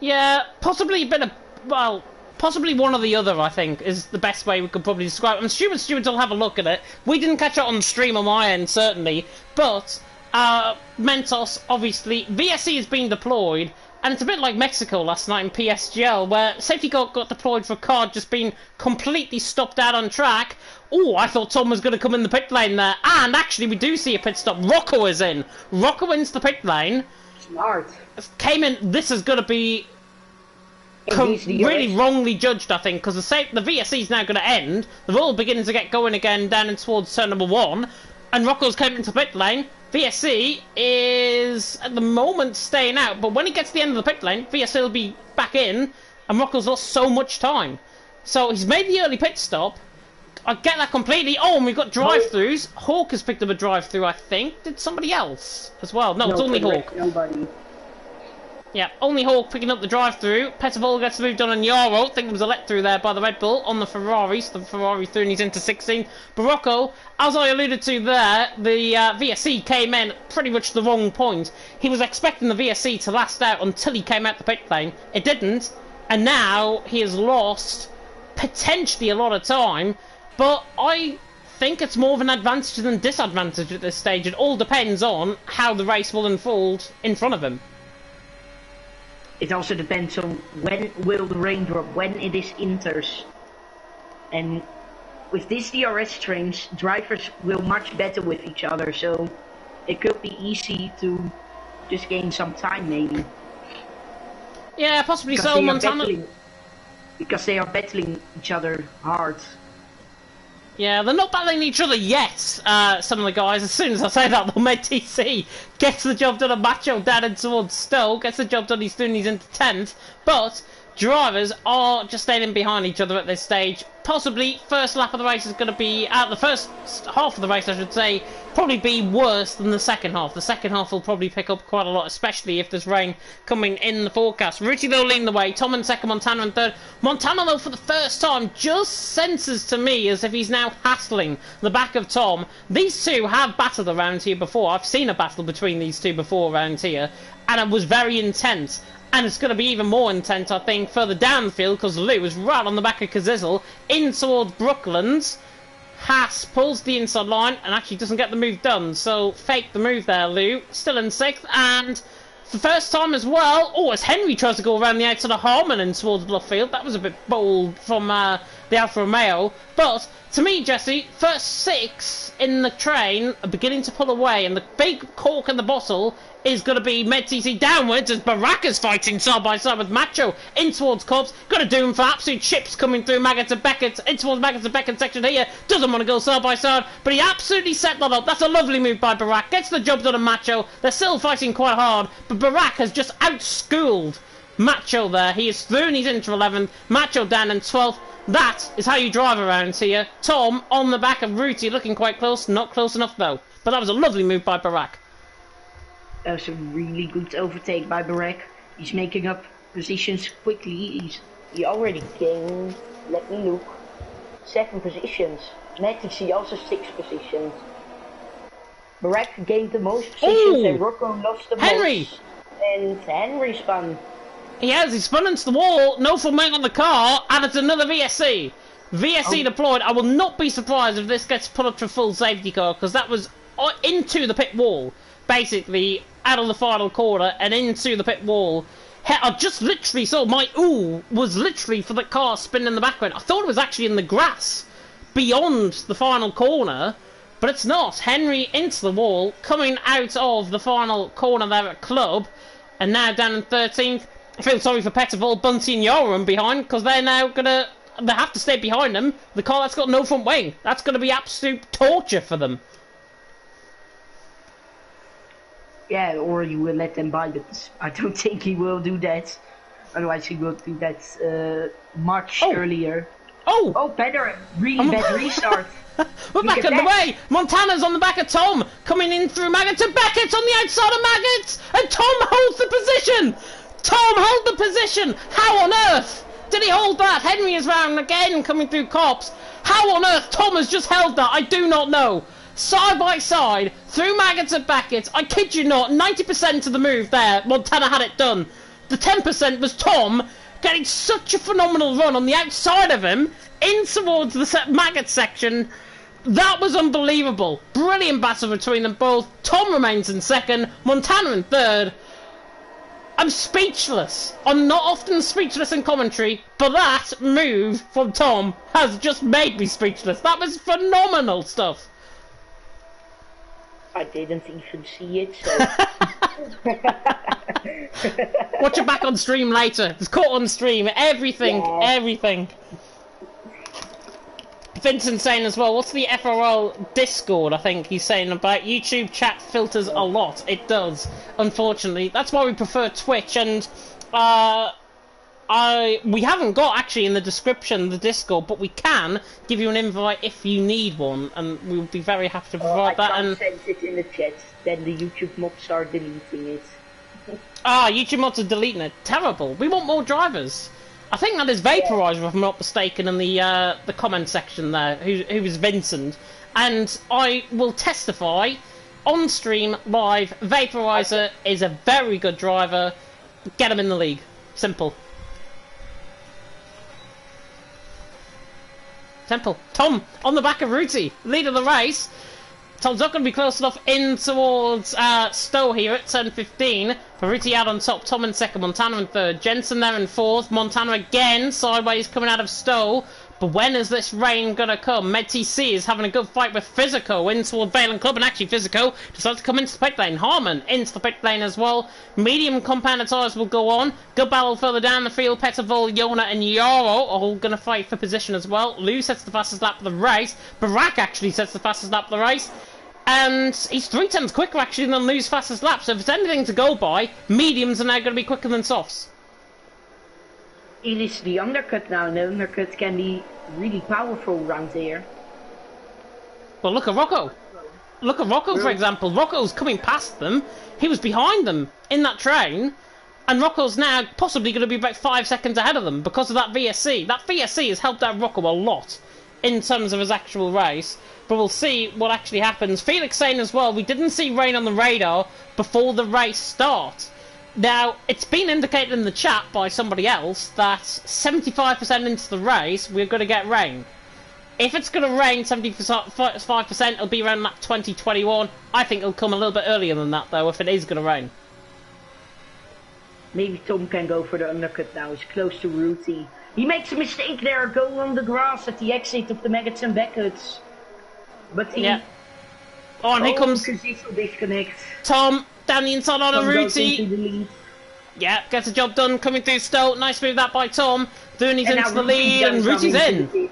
Yeah, possibly a bit of, well, possibly one or the other, I think, is the best way we could probably describe it. I'm sure stewards will have a look at it. We didn't catch it on the stream on my end, certainly, but Mentos, obviously, VSC is being deployed, and it's a bit like Mexico last night in PSGL, where safety got deployed for a car just being completely stopped out on track. Oh, I thought Tom was going to come in the pit lane there. And actually, we do see a pit stop. Rocco is in. Rocco into the pit lane. Smart. Came in. This is going to be really wrongly judged, I think, because the VSC is now going to end. They're all beginning to get going again down in towards turn number 1. And Rocco's came into the pit lane. VSC is, at the moment, staying out. But when he gets to the end of the pit lane, VSC will be back in. And Rocco's lost so much time. So he's made the early pit stop. I get that completely. Oh, and we've got drive-thrus. Hawk has picked up a drive-thru, I think. Did somebody else as well? No, it's only Hawk. Nobody. Yeah, only Hawk picking up the drive-thru. Pettervol gets moved on, and Yarrow. I think there was a let-through there by the Red Bull on the Ferrari. So the Ferrari through, and he's into 16. Barocco, as I alluded to there, the VSC came in at pretty much the wrong point. He was expecting the VSC to last out until he came out the pit lane. It didn't, and now he has lost potentially a lot of time. But I think it's more of an advantage than disadvantage at this stage. It all depends on how the race will unfold in front of him. It also depends on when will the rain drop, when it is inters. And with these DRS trains, drivers will much better with each other, so it could be easy to just gain some time maybe. Yeah, possibly so, Montana. Because they are battling each other hard. Yeah, they're not battling each other yet, some of the guys. As soon as I say that, they'll make TC gets the job done on Macho down in towards Stowe, gets the job done, he's doing, he's into 10th, but drivers are just staying behind each other at this stage. Possibly first lap of the race is going to be, the first half of the race I should say, probably be worse than the second half. The second half will probably pick up quite a lot, especially if there's rain coming in the forecast. Ruti though leading the way, Tom in second, Montana in third. Montana though for the first time just senses to me as if he's now hassling the back of Tom. These two have battled around here before. I've seen a battle between these two before around here, and it was very intense. And it's going to be even more intense, I think, further down the field, because Lou is right on the back of Kazizzle, in towards Brooklands. Haas pulls the inside line, and actually doesn't get the move done, so fake the move there, Lou. Still in 6th, and for the first time as well, as Henry tries to go around the outside of Harmon and towards Blufffield. That was a bit bold from the Alfa Romeo, but to me, Jesse, first 6 in the train are beginning to pull away, and the big cork in the bottle is going to be Med-TC downwards as Baraka's fighting side by side with Macho in towards Cobbs. Got to do him for absolute chips coming through Maggott and Beckett, in towards Maggott and Beckett section here. Doesn't want to go side by side, but he absolutely set that up. That's a lovely move by Barak. Gets the job done on Macho. They're still fighting quite hard, but Barak has just outschooled Macho there. He is through and he's into 11th. Macho down in 12th. That is how you drive around here. Tom on the back of Ruti, looking quite close. Not close enough though. But that was a lovely move by Barak. That was a really good overtake by Barak. He's making up positions quickly. He already gained, let me look, 7 positions. Med-TC also 6 positions. Barak gained the most positions and Rocco lost the most. And Henry spun. He has, he spun into the wall, no full mate on the car, and it's another VSC. VSC deployed. I will not be surprised if this gets put up to full safety car, because that was into the pit wall. Basically, out of the final corner and into the pit wall. I just literally saw my ooh was literally for the car spinning in the background. I thought it was actually in the grass beyond the final corner, but it's not. Henry into the wall, coming out of the final corner there at Club, and now down in 13th. I feel sorry for Petterville, Bunty and Yoram behind, because they're now gonna, they have to stay behind them. The car that's got no front wing, that's gonna be absolute torture for them. Yeah, or you will let them buy it. I don't think he will do that. Otherwise he will do that much earlier. Better. Really bad restart. We're back on the way. Montana's on the back of Tom. Coming in through Maggott to Beckett on the outside of Maggott. And Tom holds the position. Tom held the position. How on earth did he hold that? Henry is round again coming through Cops. How on earth Tom has just held that? I do not know. Side by side, through Maggott and Beckett, I kid you not, 90% of the move there, Montana had it done. The 10% was Tom getting such a phenomenal run on the outside of him, in towards the Maggott section. That was unbelievable. Brilliant battle between them both. Tom remains in 2nd, Montana in 3rd. I'm speechless. I'm not often speechless in commentary, but that move from Tom has just made me speechless. That was phenomenal stuff. I didn't even see it, so... Watch it back on stream later. It's caught on stream. Everything. Vincent's saying as well, what's the FRL Discord? I think he's saying about YouTube chat filters a lot. It does, unfortunately. That's why we prefer Twitch, and we haven't got actually in the description the Discord, but we can give you an invite if you need one, and we'll be very happy to provide that. And send it in the chat. Then the YouTube mobs are deleting it. YouTube mods are deleting it. Terrible. We want more drivers. I think that is Vaporizer, if I'm not mistaken, in the comment section there, who is Vincent. And I will testify on stream live. Vaporizer is a very good driver. Get him in the league. Simple. Simple. Tom on the back of Ruti, lead of the race. Tom's not going to be close enough in towards Stowe here at 10:15. Ruti out on top, Tom in 2nd, Montana in 3rd, Jensen there in 4th, Montana again sideways coming out of Stowe. But when is this rain going to come? Med-TC is having a good fight with Physico in toward Valen Club, and actually Physico decides to come into the pit lane. Harmon into the pit lane as well. Medium compounded tyres will go on. Good battle further down the field. Petterville, Yona and Yarrow are all going to fight for position as well. Lou sets the fastest lap of the race. Barak actually sets the fastest lap of the race. And he's 3 tenths quicker actually than Lou's fastest lap. So if it's anything to go by, mediums are now going to be quicker than softs. It is the undercut now, and the undercut can be really powerful around here. Well, look at Rocco. Look at Rocco, for example. Rocco's coming past them. He was behind them in that train. And Rocco's now possibly going to be about 5 seconds ahead of them because of that VSC. That VSC has helped out Rocco a lot in terms of his actual race. But we'll see what actually happens. Felix saying as well, we didn't see rain on the radar before the race starts. Now, it's been indicated in the chat by somebody else that 75% into the race, we're going to get rain. If it's going to rain 75%, it'll be around lap 2021. I think it'll come a little bit earlier than that, though, if it is going to rain. Maybe Tom can go for the undercut now. He's close to Ruti. He makes a mistake there, going on the grass at the exit of the Maggots and Beckett's. But he... Yeah. Oh, and here comes... disconnect. Tom, down the inside on a Ruti. Into the lead. Yeah, gets the job done, coming through Stoke. Nice move that by Tom. Dooney's into the lead, and Ruti's in.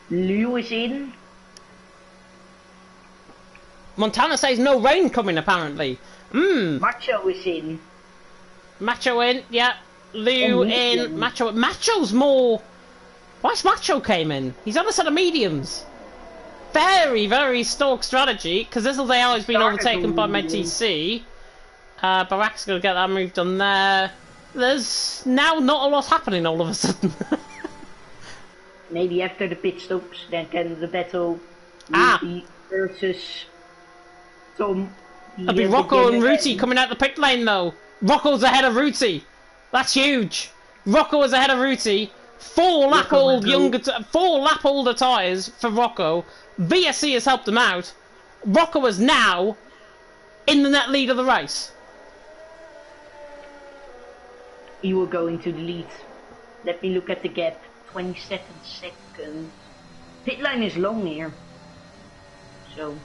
Liu is in. Montana says no rain coming, apparently. Macho is in. Macho in, yeah. Liu in. Macho's more... Why's Macho came in? He's on a set of mediums. Very, very stalk strategy, because this AI has been overtaken by my TC. Barak's going to get that move done there. There's now not a lot happening all of a sudden. Maybe after the pit stops, then can the battle Ruti versus Tom. It'll be Rocco and Ruti coming out the pit lane though. Rocco's ahead of Ruti. That's huge. Rocco is ahead of Ruti. 4 lap older tyres for Rocco. VSC has helped him out. Rocco is now in the net lead of the race. He will go into the lead. Let me look at the gap. 27 seconds. Pit line is long here. So.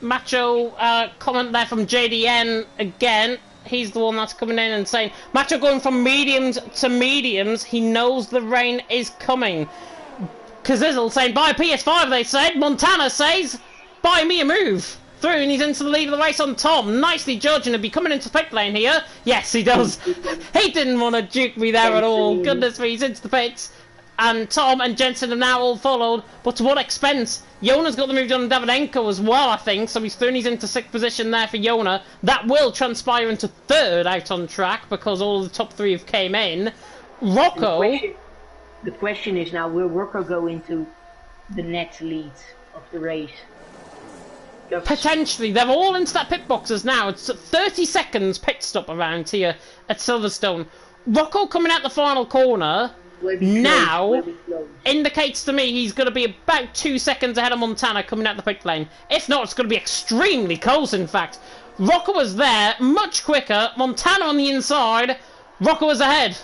Macho comment there from JDN again. He's the one that's coming in and saying, Macho going from mediums to mediums. He knows the rain is coming. Kazizzle saying, buy a PS5, they said. Montana says, buy me a move. Through, and he's into the lead of the race on Tom. Nicely judging to be coming into pit lane here. Yes, he does. He didn't want to juke me there at all. Goodness me, he's into the pits. And Tom and Jensen have now all followed. But to what expense? Yona's got the move done on Davidenko as well, I think. So he's thrown, he's into 6th position there for Yona. That will transpire into 3rd out on track because all of the top 3 have came in. Rocco... The question is now, will Rocco go into the net lead of the race? Potentially. They're all into that pit boxes now. It's 30 seconds pit stop around here at Silverstone. Rocco coming out the final corner now indicates to me he's going to be about 2 seconds ahead of Montana coming out the pit lane. If not, it's going to be extremely close, in fact. Rocco was there, much quicker. Montana on the inside. Rocco was ahead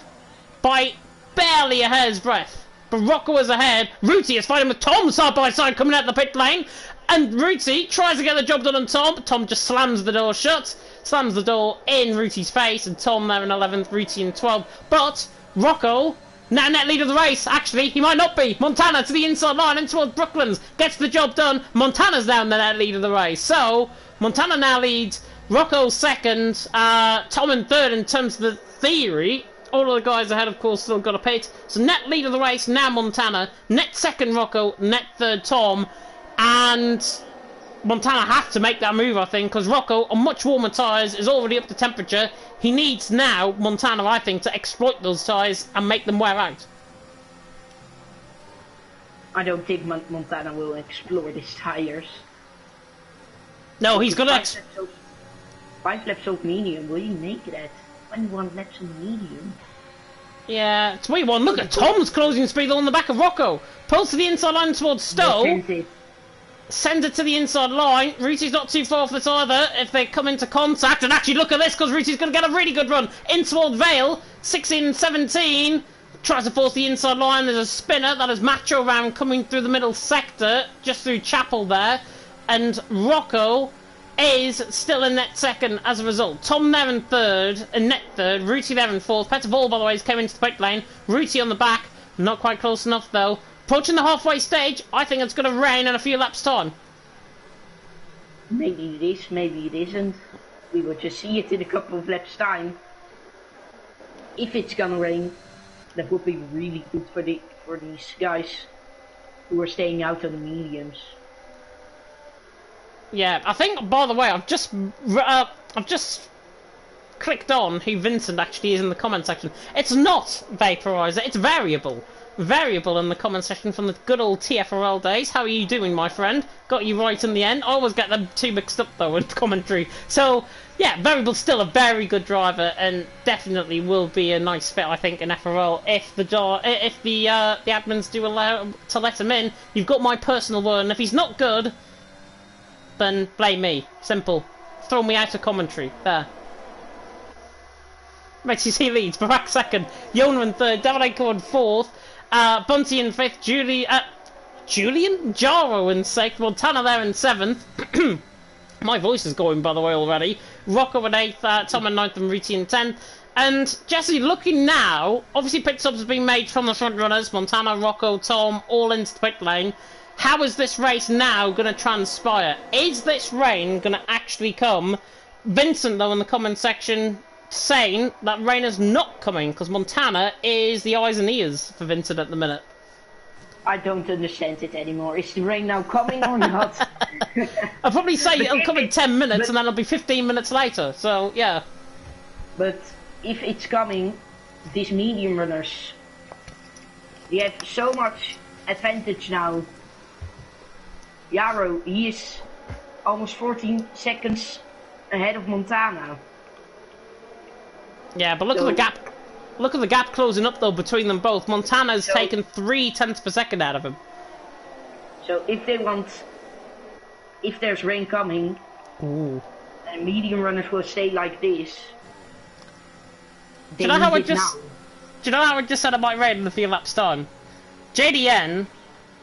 by barely a hair's breadth. But Rocco was ahead. Ruti is fighting with Tom side by side coming out the pit lane. And Ruti tries to get the job done on Tom. Tom just slams the door shut. Slams the door in Ruti's face. And Tom there in 11th, Ruti in 12th. But Rocco, now net lead of the race. Actually, he might not be. Montana to the inside line and towards Brooklands. Gets the job done. Montana's down the net lead of the race. So, Montana now leads. Rocco 2nd. Tom in 3rd in terms of the theory. All of the guys ahead, of course, still got a pit. So net lead of the race, now Montana. Net 2nd, Rocco. Net 3rd, Tom. And Montana has to make that move, I think, because Rocco, on much warmer tyres, is already up to temperature. He needs now, Montana, I think, to exploit those tyres and make them wear out. I don't think Montana will exploit his tyres. No, he's going to... 5 laps of medium, will you make that? 21 laps of medium. Yeah, 21. Look at Tom's closing speed on the back of Rocco. Pulls to the inside line towards Stowe. Sends it to the inside line. Ruti's not too far off this either if they come into contact. And actually, look at this, because Ruti's going to get a really good run in toward Vale. 16, 17. Tries to force the inside line. There's a spinner. That is Macho round coming through the middle sector, just through Chapel there. And Rocco is still in net 2nd as a result. Tom there in 3rd, in net 3rd. Ruti there in 4th. Petter Ball, by the way, came into the pit lane. Ruti on the back. Not quite close enough, though. Approaching the halfway stage, I think it's going to rain in a few laps' time. Maybe it is, maybe it isn't. We will just see it in a couple of laps' time. If it's gonna rain, that would be really good for these guys who are staying out on the mediums. Yeah, I think. By the way, I've just clicked on who Vincent actually is in the comment section. It's not Vaporizer. It's Variable. Variable in the comment section from the good old TFRL days. How are you doing, my friend? Got you right in the end. I always get them two mixed up though in commentary. So yeah, Variable's still a very good driver and definitely will be a nice fit, I think, in FRL if the admins do allow to let him in. You've got my personal word, and if he's not good, then blame me. Simple. Throw me out of commentary. There. Makes you see leads. Barak second. Yona in third. Davidenko in fourth. Bunty in fifth. Julian Jaro in sixth. Montana there in seventh. My voice is going, by the way, already. Rocco in eighth. Tom in ninth and Ruti in 10th. And Jesse, looking now, obviously pit stops have been made from the front runners. Montana, Rocco, Tom, all into the pit lane. How is this race now going to transpire? Is this rain going to actually come? Vincent, though, in the comment section, saying that rain is not coming because Montana is the eyes and ears for Vincent at the minute. I don't understand it anymore. Is the rain now coming or not? I'll probably say it'll come in 10 minutes and then it'll be 15 minutes later, so yeah. But if it's coming, these medium runners, they have so much advantage now. Jaro, he is almost 14 seconds ahead of Montana. Yeah, but look at the gap. Look at the gap closing up though between them both. Montana's taken 0.3 per second out of him. So if there's rain coming, ooh, and medium runners will stay like this. Do you know how I just said it might rain in a few laps time? JDN,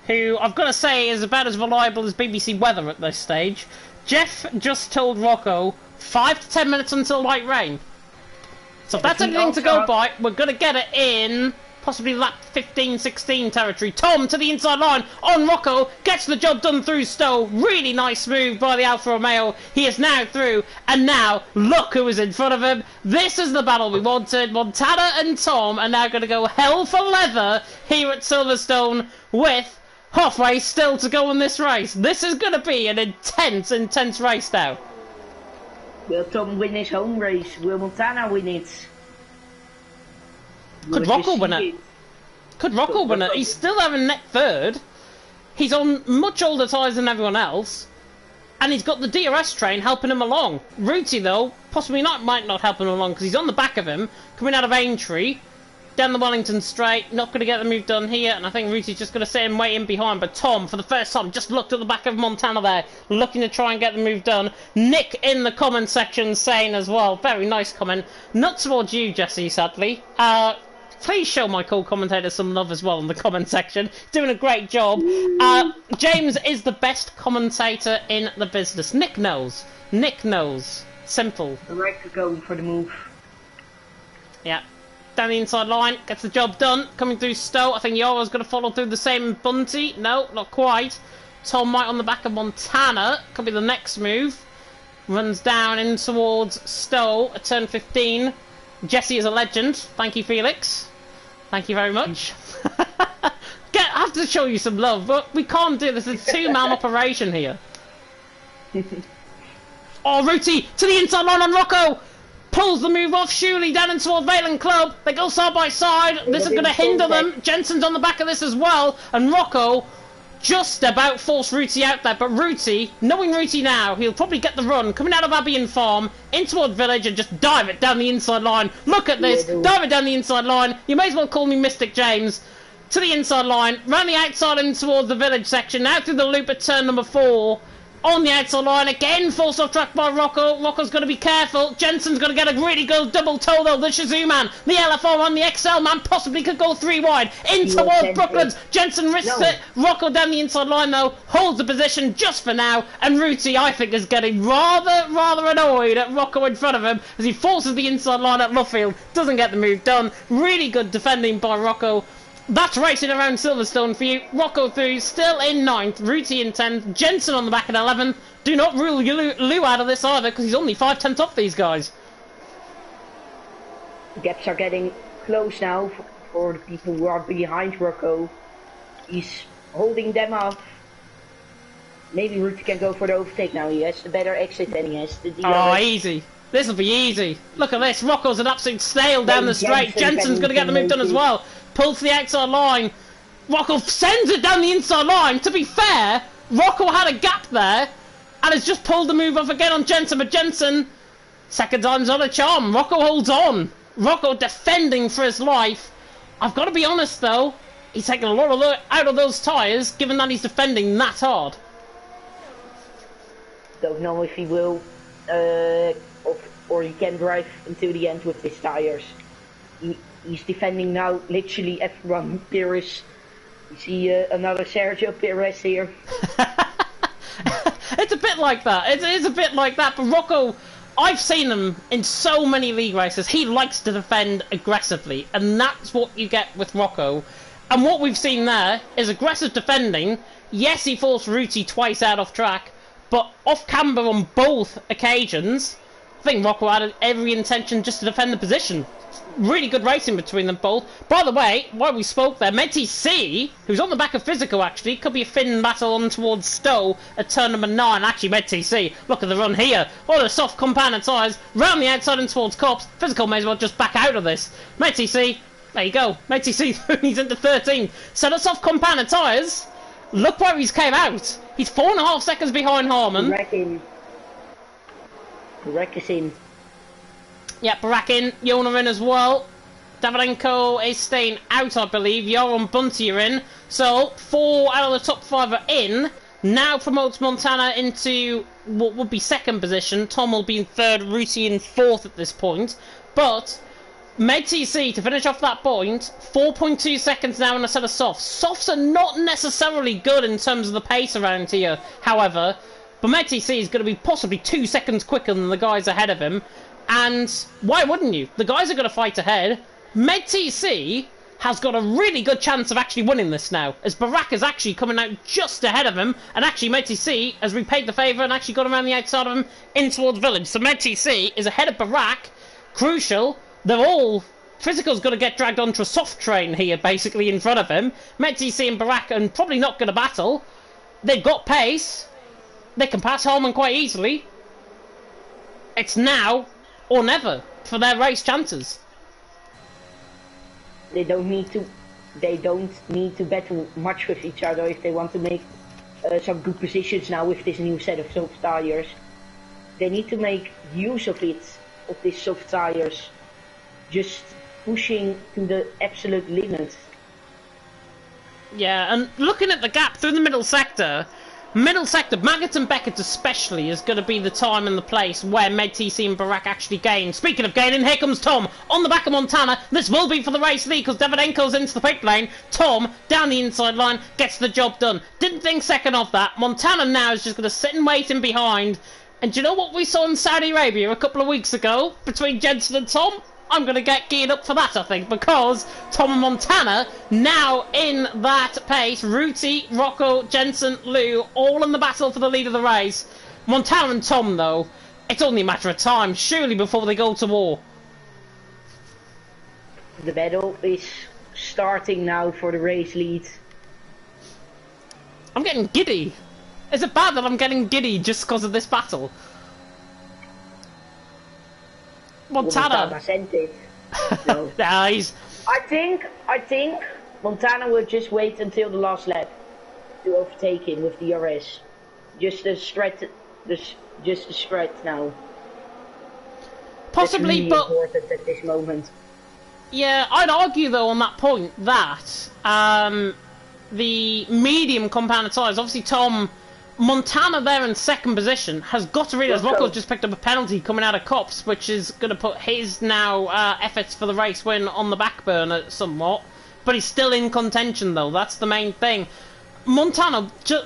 who I've got to say is about as reliable as BBC weather at this stage. Jeff just told Rocco 5 to 10 minutes until light rain. So if that's anything to go by, we're going to get it in possibly lap 15, 16 territory. Tom to the inside line on Rocco, gets the job done through Stowe. Really nice move by the Alfa Romeo. He is now through, and now look who is in front of him. This is the battle we wanted. Montana and Tom are now going to go hell for leather here at Silverstone with halfway still to go in this race. This is going to be an intense, intense race now. Will Tom win his home race? Will Montana win it? Could Rocco win it? Could Rocco win it? He's still having net third. He's on much older tyres than everyone else. And he's got the DRS train helping him along. Ruti, though, possibly might not help him along because he's on the back of him, coming out of Aintree. Down the Wellington straight, not going to get the move done here, and I think Ruti's just going to sit him waiting behind. But Tom, for the first time, just looked at the back of Montana there, looking to try and get the move done. Nick in the comment section saying as well, very nice comment, not towards you, Jesse, sadly. Please show my co-commentator some love as well in the comment section. Doing a great job. James is the best commentator in the business. Nick knows. Nick knows. Simple. The right going for the move. Yeah. Down the inside line, gets the job done. Coming through Stowe, I think Yara's going to follow through the same. Bunty, no, not quite. Tom right on the back of Montana, could be the next move. Runs down in towards Stowe at turn 15. Jesse is a legend. Thank you, Felix. Thank you very much. I have to show you some love, but we can't do this. It's a two-man operation here. Oh, Ruti to the inside line on Rocco. Pulls the move off Shuley down in toward Valen Club. They go side by side. This is going to hinder them. Jensen's on the back of this as well. And Rocco just about forced Ruti out there. But Ruti, knowing Ruti now, he'll probably get the run. Coming out of Albion Farm, in toward Village and just dive it down the inside line. Look at this. Dive it down the inside line. You may as well call me Mystic James. To the inside line. Round the outside in towards the Village section. Now through the loop at turn number 4. On the outside line, again forced off track by Rocco. Rocco's got to be careful. Jensen's got to get a really good double toe though. The Shazoo man, the LFR on the XL man possibly could go 3 wide. In towards Brooklands. Jensen risks it. Rocco down the inside line though, holds the position just for now. And Ruti, I think, is getting rather annoyed at Rocco in front of him as he forces the inside line at Luffield. Doesn't get the move done. Really good defending by Rocco. That's racing around Silverstone for you. Rocco through, still in 9th, Ruti in 10th, Jensen on the back at 11th. Do not rule Lou out of this either, because he's only 5/10 off these guys. Gaps are getting close now for the people who are behind Rocco. He's holding them up. Maybe Ruti can go for the overtake now. He has the better exit than he has the DRS. Oh, easy. This will be easy. Look at this. Rocco's an absolute snail down the straight. Jensen's going to get the move done as well. Pulls to the outside line. Rocco sends it down the inside line. To be fair, Rocco had a gap there and has just pulled the move off again on Jensen. But Jensen, second time's on a charm. Rocco holds on. Rocco defending for his life. I've got to be honest though, he's taking a lot of out of those tyres, given that he's defending that hard. Don't know if he will, or he can drive until the end with his tyres. He's defending now, literally everyone. Perez. You see another Sergio Perez here. It's a bit like that. It is a bit like that. But Rocco, I've seen him in so many league races. He likes to defend aggressively, and that's what you get with Rocco. And what we've seen there is aggressive defending. Yes, he forced Ruti twice out off track, but off camber on both occasions. I think Rocco had every intention just to defend the position. Really good racing between them both. By the way, while we spoke there, Menti C, who's on the back of Physical actually, could be a Finn battle on towards Stowe at turn number 9. Actually, Menti C, look at the run here. All the soft compound tyres, round the outside and towards Cops. Physical may as well just back out of this. Menti C, there you go. Menti C, he's into 13. So the soft compound tyres, look where he's came out. He's 4.5 seconds behind Harman. Barek is in. Yeah, Barak in, Yona in as well. Davidenko is staying out, I believe. Joran Bunty are in. So, 4 out of the top 5 are in. Now promotes Montana into what would be second position. Tom will be in third, Ruti in fourth at this point. But, MedTC, to finish off that point, 4.2 seconds now in a set of softs. Softs are not necessarily good in terms of the pace around here, however. But MedTC is going to be possibly 2 seconds quicker than the guys ahead of him. And why wouldn't you? The guys are going to fight ahead. MedTC has got a really good chance of actually winning this now, as Barak is actually coming out just ahead of him, and actually MedTC has repaid the favour and actually got around the outside of him in towards Village. So MedTC is ahead of Barak. Crucial, they're all... Physical's got to get dragged onto a soft train here, basically, in front of him. MedTC and Barak are probably not going to battle. They've got pace. They can pass Holman quite easily. It's now or never for their race chances. They don't need to battle much with each other if they want to make some good positions now with this new set of soft tires. They need to make use of it, of these soft tires, just pushing to the absolute limit. Yeah, and looking at the gap through the middle sector, Maggott and Beckett especially is going to be the time and the place where MedTC and Barak actually gain. Speaking of gaining, here comes Tom on the back of Montana. This will be for the race lead because Davidenko's into the pit lane. Tom, down the inside line, gets the job done. Didn't think second of that. Montana now is just going to sit and wait in behind. And do you know what we saw in Saudi Arabia a couple of weeks ago between Jensen and Tom? I'm going to get geared up for that, I think, because Tom and Montana now in that pace. Ruti, Rocco, Jensen, Lou, all in the battle for the lead of the race. Montana and Tom, though, it's only a matter of time, surely, before they go to war. The battle is starting now for the race lead. I'm getting giddy. Is it bad that I'm getting giddy just because of this battle? Montana sent it. No. Nice. I think Montana will just wait until the last lap to overtake him with the DRS. Just a stretch now. Possibly, really but important at this moment. Yeah, I'd argue though on that point that the medium compound tyres, obviously Montana there in second position has got to realise Rocco's just picked up a penalty coming out of Cops, which is going to put his now efforts for the race win on the back burner somewhat. But he's still in contention though, that's the main thing. Montana, to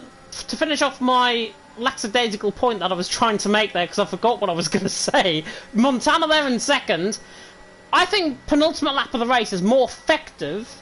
finish off my lackadaisical point that I was trying to make there because I forgot what I was going to say. Montana there in second. I think penultimate lap of the race is more effective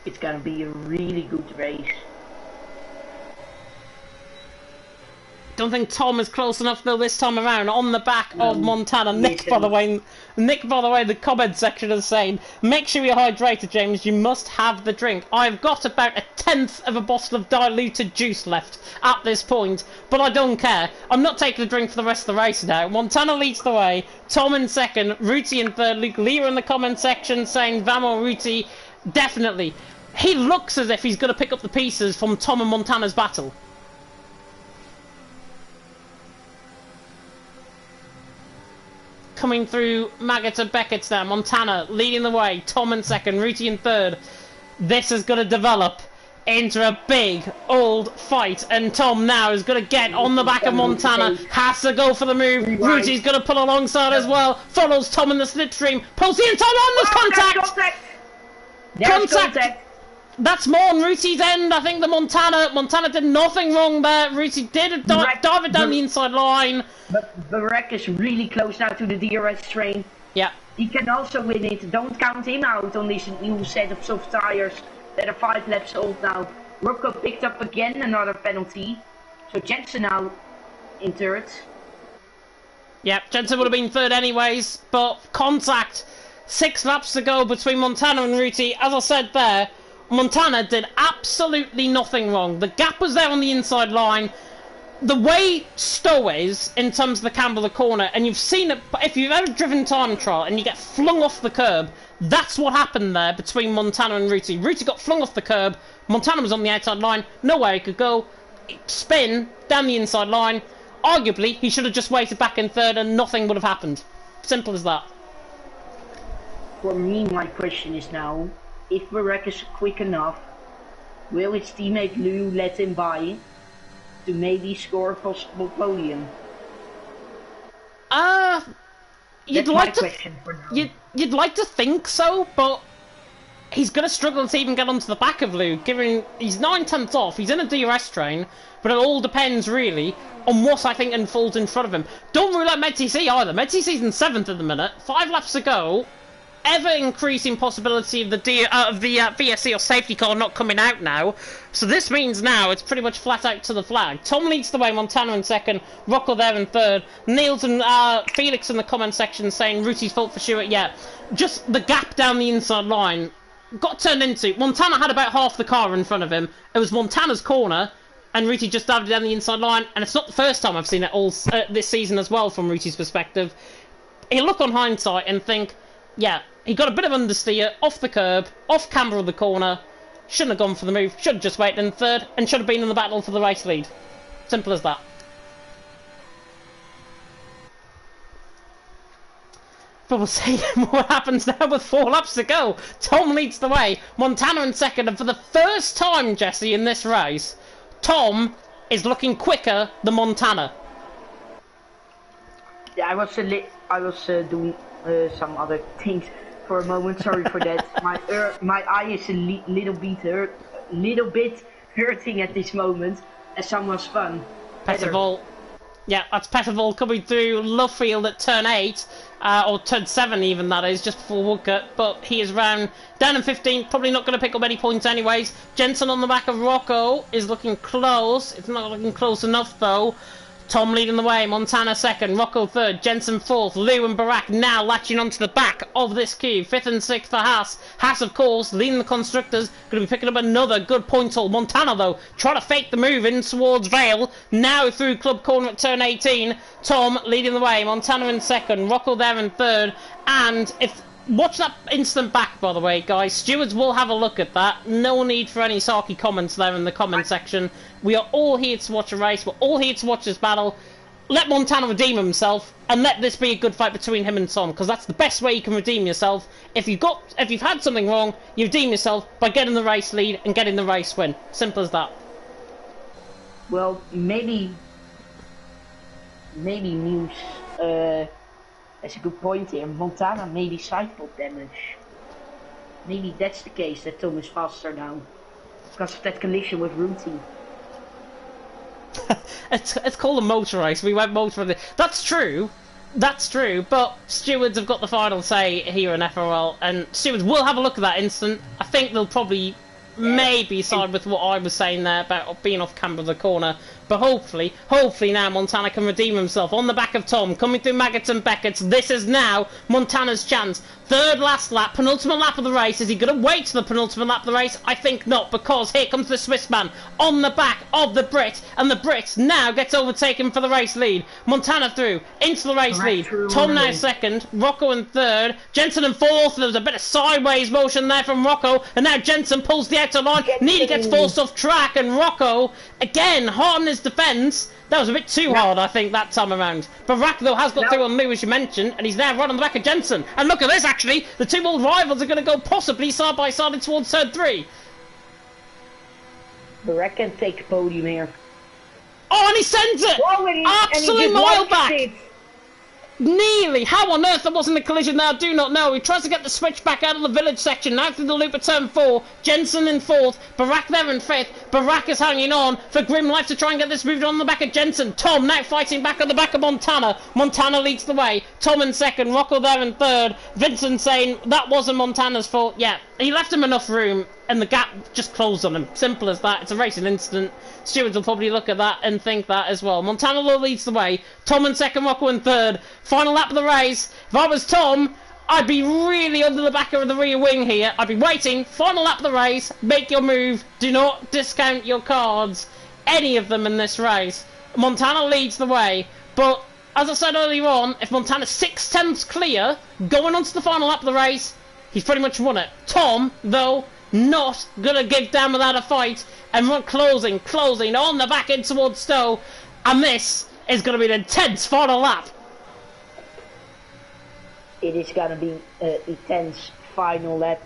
It's gonna be a really good race. Don't think Tom is close enough though this time around. On the back of Montana. Nick, by the way, in the comment section is saying, make sure you're hydrated, James. You must have the drink. I've got about 1/10 of a bottle of diluted juice left at this point, but I don't care. I'm not taking a drink for the rest of the race now. Montana leads the way. Tom in second. Ruti in third. Luke Lear in the comment section saying, Vamo Ruti, definitely. He looks as if he's going to pick up the pieces from Tom and Montana's battle. Coming through Maggott and Beckett's now. Montana leading the way. Tom in second. Ruti in third. This is going to develop into a big old fight. And Tom now is going to get on the back of Montana. Has to go for the move. Ruti's going to pull alongside as well. Follows Tom in the slipstream. Pulls in Tom on. There's contact. Contact. That's more on Ruti's end. I think the Montana did nothing wrong there. Ruti did dive it down the inside line. But Barek is really close now to the DRS train. Yeah. He can also win it. Don't count him out on this new set of soft tires that are 5 laps old now. Rocco picked up again another penalty. So Jensen now in third. Yeah, Jensen would have been third anyways. But contact. 6 laps to go between Montana and Ruti. As I said there, Montana did absolutely nothing wrong. The gap was there on the inside line. The way Stowe is, in terms of the camber of the corner, and you've seen it, if you've ever driven time trial and you get flung off the curb, that's what happened there between Montana and Ruti. Ruti got flung off the curb, Montana was on the outside line, nowhere he could go, spin down the inside line. Arguably, he should have just waited back in third and nothing would have happened. Simple as that. For me, my question is now, if Barek is quick enough, will his teammate Lou let him by to maybe score a possible podium? You'd like to think so, but he's going to struggle to even get onto the back of Lou, given he's 9/10 off, he's in a DRS train, but it all depends really on what I think unfolds in front of him. Don't rule out MedTC either. MedTC's in 7th at the minute, 5 laps to go. Ever increasing possibility of the VSC or safety car not coming out now. So this means now it's pretty much flat out to the flag. Tom leads the way, Montana in second, Rocco there in third. Niels and Felix in the comment section saying Ruti's fault for sure. Yeah, just the gap down the inside line got turned into. Montana had about half the car in front of him. It was Montana's corner, and Ruti just dived down the inside line. And it's not the first time I've seen it all this season as well from Ruti's perspective. He'll look on hindsight and think, yeah, he got a bit of understeer, off the curb, off camber of the corner, shouldn't have gone for the move, should have just waited in third, and should have been in the battle for the race lead. Simple as that. But we'll see what happens now with 4 laps to go. Tom leads the way, Montana in second, and for the first time, Jesse, in this race, Tom is looking quicker than Montana. Yeah, I was doing some other things for a moment. Sorry for that. My eye is a little bit hurting at this moment, as someone's fun. Petterval. Yeah, that's Petterval coming through Lovefield at turn 8, or turn 7 even, that is, just before Woodcut, but he is down in 15th, probably not going to pick up any points anyways. Jensen on the back of Rocco is looking close. It's not looking close enough though. Tom leading the way, Montana second, Rocco third, Jensen fourth, Lou and Barak now latching onto the back of this cube. 5th and 6th for Haas. Haas, of course, leading the constructors, going to be picking up another good point haul. Montana, though, trying to fake the move in towards Vale, now through Club Corner at turn 18. Tom leading the way, Montana in second, Rocco there in third, and if... Watch that instant back, by the way, guys. Stewards will have a look at that. No need for any sarky comments there in the comment section. We are all here to watch a race. We're all here to watch this battle. Let Montana redeem himself, and let this be a good fight between him and Tom, because that's the best way you can redeem yourself. If you've had something wrong, you redeem yourself by getting the race lead and getting the race win. Simple as that. Well, maybe Muse that's a good point here. Montana maybe sidepod damage. Maybe that's the case, that Tom is faster now. Because of that collision with Ruti. It's called a motor race. We went motor race. That's true. That's true. But stewards have got the final say here in FRL. And stewards will have a look at that instant. I think they'll probably maybe side with what I was saying there about being off camera of the corner. But hopefully now Montana can redeem himself on the back of Tom, coming through Maggots and Beckett's. This is now Montana's chance. Third last lap, penultimate lap of the race. Is he going to wait to the penultimate lap of the race? I think not, because here comes the Swiss man on the back of the Brit, and the Brit now gets overtaken for the race lead. Montana through into the race lead. Tom now second, Rocco in third, Jensen in fourth. There was a bit of sideways motion there from Rocco, and now Jensen pulls the outer line. Nearly gets forced off track, and Rocco again hard in his defence. That was a bit too hard, I think, that time around. But Rack, though, has got through on Lou, as you mentioned, and he's now right on the back of Jensen. And look at this, actually. The two old rivals are going to go possibly side by side towards turn 3. The Rack can take a podium here. Oh, and he sends it! Absolute mile back! Nearly! How on earth there wasn't a collision there, I do not know. He tries to get the switch back out of the village section, now through the loop at turn 4. Jensen in 4th, Barack there in 5th. Barack is hanging on for grim life to try and get this moved on the back of Jensen. Tom now fighting back on the back of Montana. Montana leads the way. Tom in 2nd, Rocco there in 3rd. Vincent saying that wasn't Montana's fault. Yeah, he left him enough room and the gap just closed on him. Simple as that. It's a racing incident. Stewards will probably look at that and think that as well. Montana leads the way. Tom in 2nd, Rocco in 3rd. Final lap of the race. If I was Tom, I'd be really under the back of the rear wing here. I'd be waiting. Final lap of the race. Make your move. Do not discount your cards. Any of them in this race. Montana leads the way. But as I said earlier on, if Montana's 6/10 clear, going on to the final lap of the race, he's pretty much won it. Tom, though, not gonna give down without a fight, and we're closing on the back end towards Stowe, and this is gonna be an intense final lap. It is gonna be an intense final lap.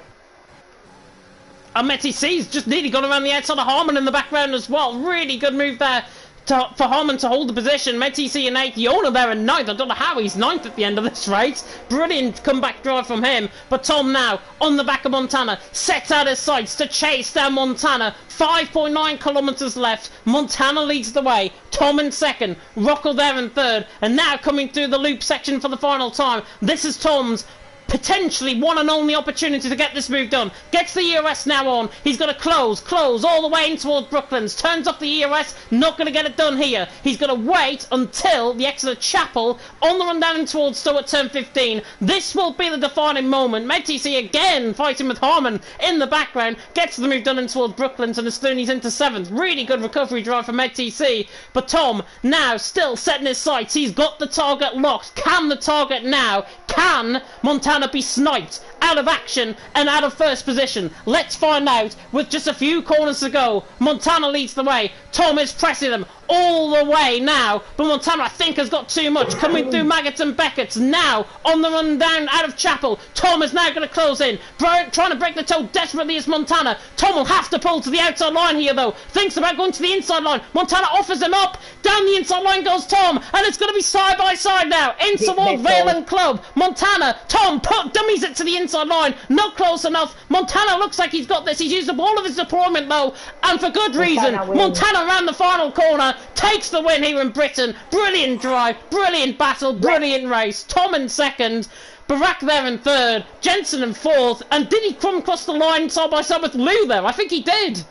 And Metty C's just nearly gone around the outside of Harmon in the background as well. Really good move there for Harmon to hold the position. Metty C in 8th, Yona there in 9th. I don't know how he's 9th at the end of this race. Brilliant comeback drive from him. But Tom now on the back of Montana, sets out his sights to chase down Montana. 5.9 kilometres left. Montana leads the way. Tom in 2nd, Rocco there in 3rd, and now coming through the loop section for the final time. This is Tom's potentially one and only opportunity to get this move done. Gets the EOS now on. He's got to close all the way in towards Brooklands. Turns off the EOS. Not going to get it done here. He's going to wait until the exit of Chapel on the run down in towards Stowe at turn 15. This will be the defining moment. MedTC again fighting with Harmon in the background. Gets the move done in towards Brooklands, and Estooni's into 7th. Really good recovery drive from MedTC. But Tom now still setting his sights. He's got the target locked. Can the target now? Can Montana be sniped out of action and out of first position? Let's find out with just a few corners to go. Montana leads the way. Tom is pressing them all the way now, but Montana I think has got too much. Coming through Maggots and Beckett's now on the run down out of Chapel. Tom is now going to close in. Trying to break the toe desperately is Montana. Tom will have to pull to the outside line here though. Thinks about going to the inside line. Montana offers him up. Down the inside line goes Tom, and it's going to be side by side now. In toward Vale Club. Montana, Tom dummies it to the inside line. Not close enough. Montana looks like he's got this. He's used up all of his deployment though, and for good reason. Montana ran the final corner. Takes the win here in Britain. Brilliant drive, brilliant battle, brilliant race. Tom in 2nd, Barack there in 3rd, Jensen in 4th, and did he come across the line side by side with Lou there? I think he did.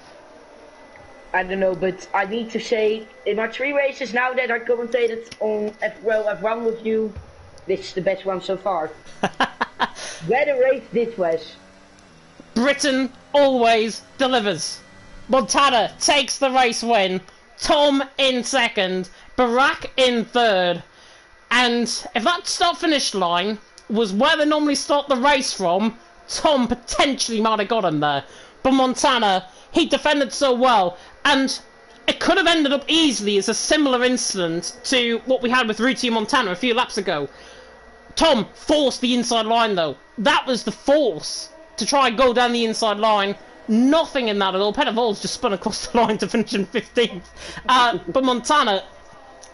I don't know, but I need to say, in my 3 races now that I commentated on FRL F1 with you, this is the best one so far. Where the race this was. Britain always delivers. Montana takes the race win. Tom in 2nd, Barack in 3rd, and if that start-finish line was where they normally start the race from, Tom potentially might have got him there. But Montana, he defended so well, and it could have ended up easily as a similar incident to what we had with Ruti and Montana a few laps ago. Tom forced the inside line though. That was the force to try and go down the inside line. Nothing in that at all. Pettivol's just spun across the line to finish in 15th. But Montana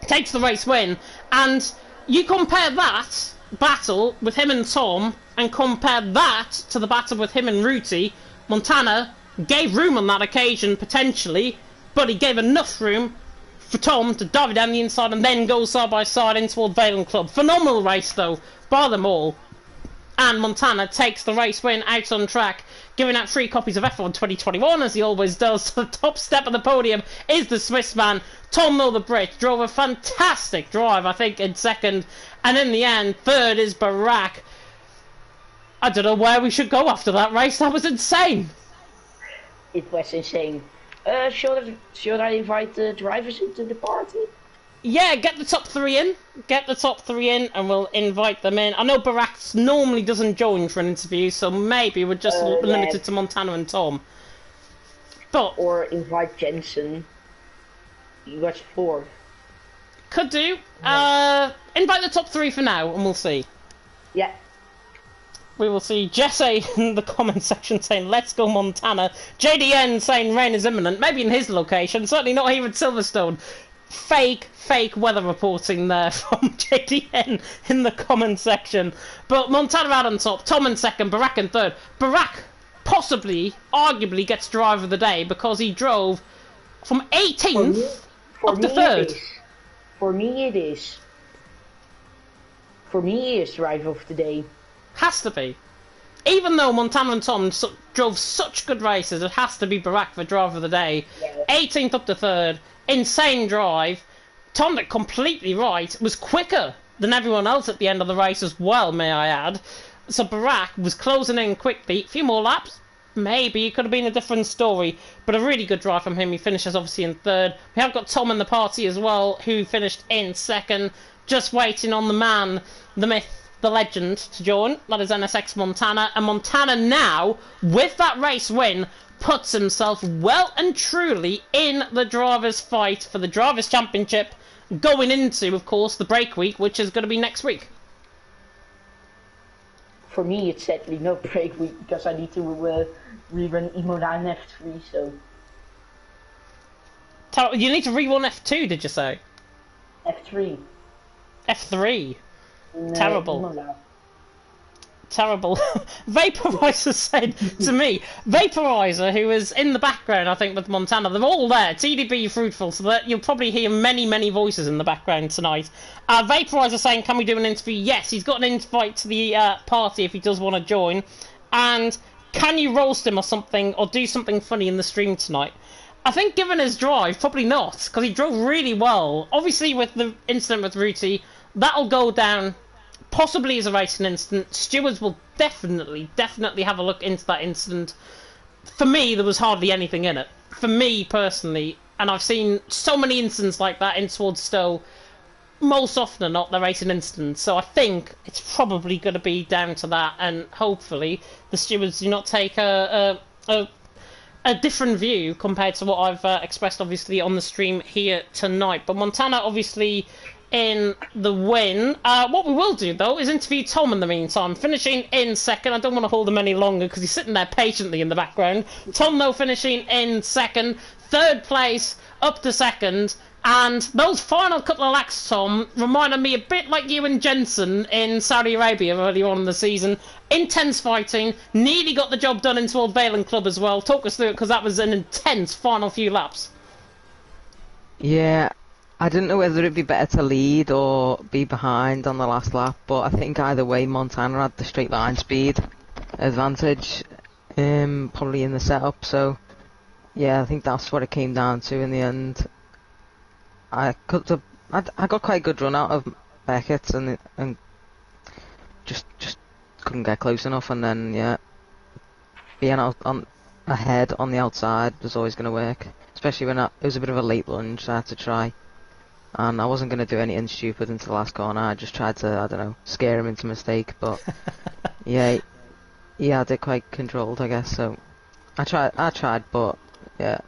takes the race win. And you compare that battle with him and Tom, and compare that to the battle with him and Ruti. Montana gave room on that occasion, potentially, but he gave enough room for Tom to dive down the inside and then go side by side in toward Valen Club. Phenomenal race, though, by them all. and Montana takes the race win out on track, giving out 3 copies of F1 2021 as he always does. The top step of the podium is the Swiss man. Tom Miller the Brit drove a fantastic drive, I think, in second, and in the end, third is Barack. I don't know where we should go after that race. That was insane. It was insane. Should I invite the drivers into the party? Yeah, get the top 3 in. Get the top 3 in, and we'll invite them in. I know Barack normally doesn't join for an interview, so maybe we're just limited to Montana and Tom. But or invite Jensen. He was 4th. Could do. Invite the top 3 for now, and we'll see. Yeah. We will see Jesse in the comment section saying, let's go Montana. JDN saying rain is imminent. Maybe in his location. Certainly not here at Silverstone. Fake weather reporting there from JDN in the comment section. But Montana out on top. Tom in second. Barack in third. Barack possibly, arguably, gets driver of the day because he drove from 18th up to 3rd. For me it is. For me he is driver of the day. Has to be. Even though Montana and Tom drove such good races, it has to be Barack for driver of the day. Yeah. 18th up to 3rd. Insane drive. Tom got completely right. Was quicker than everyone else at the end of the race as well, may I add. So Barack was closing in quickly. A few more laps. Maybe it could have been a different story. But a really good drive from him. He finishes obviously in 3rd. We have got Tom in the party as well, who finished in 2nd. Just waiting on the man, the myth, the legend to join. That is NSX Montana. And Montana now, with that race win, puts himself well and truly in the drivers' fight for the Drivers' Championship, going into, of course, the break week, which is going to be next week. For me, it's sadly no break week because I need to rerun Imola and F3, so... You need to rerun F2, did you say? F3. F3? No, terrible. Imola. Terrible. Vaporizer said to me, Vaporizer, who is in the background, I think, with Montana, they're all there, TDB fruitful, so that you'll probably hear many voices in the background tonight. Vaporizer saying, can we do an interview? Yes, he's got an invite to the party if he does want to join. And can you roast him or something, or do something funny in the stream tonight? I think given his drive, probably not, because he drove really well. Obviously, with the incident with Ruti, that'll go down possibly as a racing incident. Stewards will definitely have a look into that incident. For me, there was hardly anything in it. For me, personally, and I've seen so many incidents like that in towards Stowe, most often than not, they're racing incidents. So I think it's probably going to be down to that, and hopefully the stewards do not take a different view compared to what I've expressed, obviously, on the stream here tonight. But Montana, obviously, in the win. What we will do, though, is interview Tom in the meantime, finishing in 2nd. I don't want to hold him any longer because he's sitting there patiently in the background. Tom, though, finishing in 2nd. 3rd place, up to 2nd. And those final couple of laps, Tom, reminded me a bit like you and Jensen in Saudi Arabia earlier on in the season. Intense fighting, nearly got the job done into Old Valen Club as well. Talk us through it, because that was an intense final few laps. Yeah, I didn't know whether it'd be better to lead or be behind on the last lap, but I think either way Montana had the straight line speed advantage, probably in the setup, so yeah, I think that's what it came down to in the end. I got quite a good run out of Beckett and just couldn't get close enough, and then yeah, being out on ahead on the outside was always going to work, especially when it was a bit of a late lunge, so I had to try. And I wasn't going to do anything stupid into the last corner. I just tried to, I don't know, scare him into a mistake. But yeah, I had it quite controlled, I guess. So I tried, but yeah.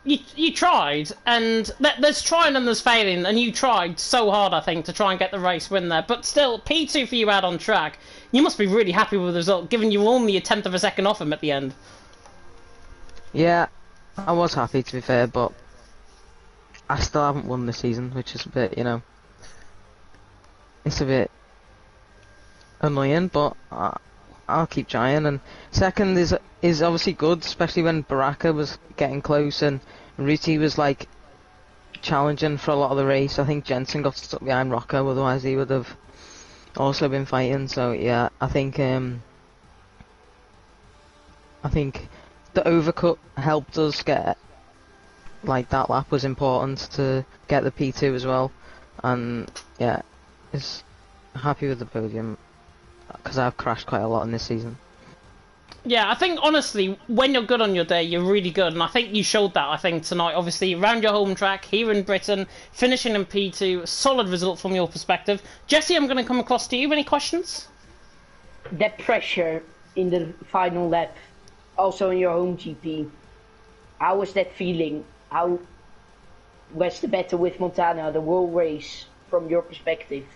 You tried, and there's trying and there's failing, and you tried so hard, I think, to try and get the race win there. But still, P2 for you out on track. You must be really happy with the result, given you only a tenth of a second off him at the end. Yeah, I was happy, to be fair, but I still haven't won this season, which is a bit, you know, it's a bit annoying, but I'll keep trying. And 2nd is obviously good, especially when Baraka was getting close and Ruti was like challenging for a lot of the race. I think Jensen got stuck behind Rocco, otherwise he would have also been fighting. So yeah, I think the overcut helped us get, like, that lap was important to get the P2 as well, and yeah, is happy with the podium because I've crashed quite a lot in this season. Yeah, I think honestly, when you're good on your day, you're really good, and I think you showed that. I think tonight, obviously, around your home track here in Britain, finishing in P2, solid result from your perspective. Jesse, I'm going to come across to you. Any questions? That pressure in the final lap, also in your home GP, how was that feeling? How was the battle with Montana, the world race, from your perspective?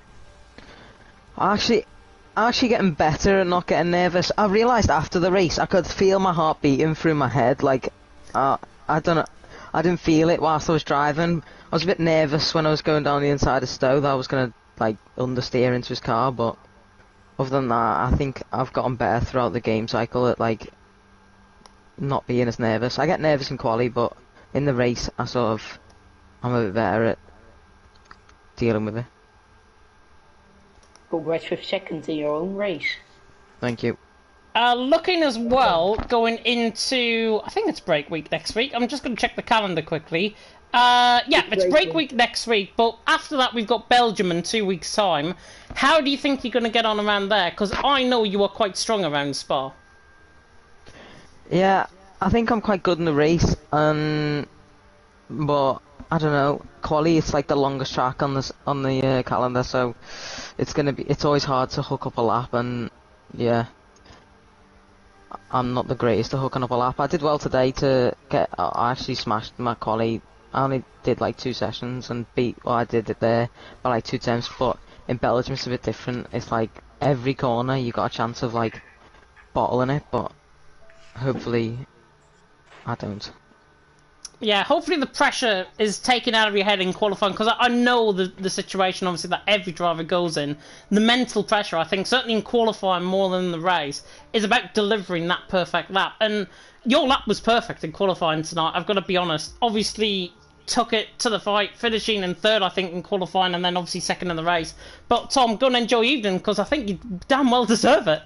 Actually getting better and not getting nervous. I realised after the race I could feel my heart beating through my head. Like, I don't know, I didn't feel it whilst I was driving. I was a bit nervous when I was going down the inside of Stowe that I was gonna, like, understeer into his car, but other than that, I think I've gotten better throughout the game cycle at, like, not being as nervous. I get nervous in quali, but in the race I'm a bit better at dealing with it. Congrats with second in your own race. Thank you. Looking as well, going into, I think it's break week next week. I'm just going to check the calendar quickly. Yeah, it's break week next week, but after that we've got Belgium in 2 weeks' time. How do you think you're going to get on around there? Because I know you are quite strong around Spa. Yeah, I think I'm quite good in the race, but I don't know. Quali, it's like the longest track on the calendar, so it's always hard to hook up a lap, and yeah, I'm not the greatest at hooking up a lap. I did well today to get. I actually smashed my quali. I only did like 2 sessions and I did it there by like 2 times, but in Belgium it's a bit different. It's like every corner you got a chance of, like, bottling it, but hopefully I don't. Yeah, hopefully the pressure is taken out of your head in qualifying, because I know the situation, obviously, that every driver goes in. The mental pressure, I think, certainly in qualifying more than the race, is about delivering that perfect lap. And your lap was perfect in qualifying tonight, I've got to be honest. Obviously, took it to the fight, finishing in 3rd, I think, in qualifying, and then obviously 2nd in the race. But Tom, go and enjoy your evening, because I think you damn well deserve it.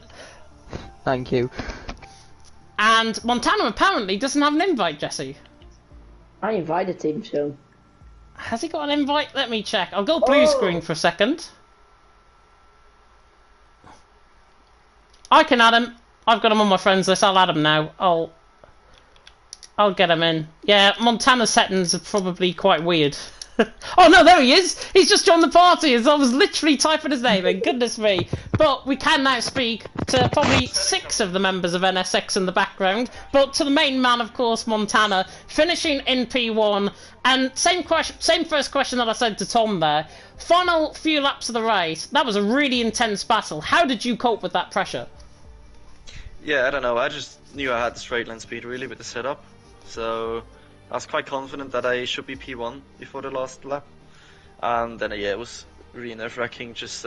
Thank you. And Montana apparently doesn't have an invite, Jesse. I invited him, so... Has he got an invite? Let me check. I'll go blue screen for a second. I can add him. I've got him on my friends list. I'll add him now. I'll get him in. Yeah, Montana's settings are probably quite weird. Oh no, there he is! He's just joined the party as I was literally typing his name in, goodness me. But we can now speak to probably 6 of the members of NSX in the background, but to the main man, of course, Montana, finishing in P1. And same first question that I said to Tom there. Final few laps of the race, that was a really intense battle. How did you cope with that pressure? Yeah, I don't know, I just knew I had the straight line speed really with the setup, so I was quite confident that I should be P1 before the last lap, and then yeah, it was really nerve-wracking, just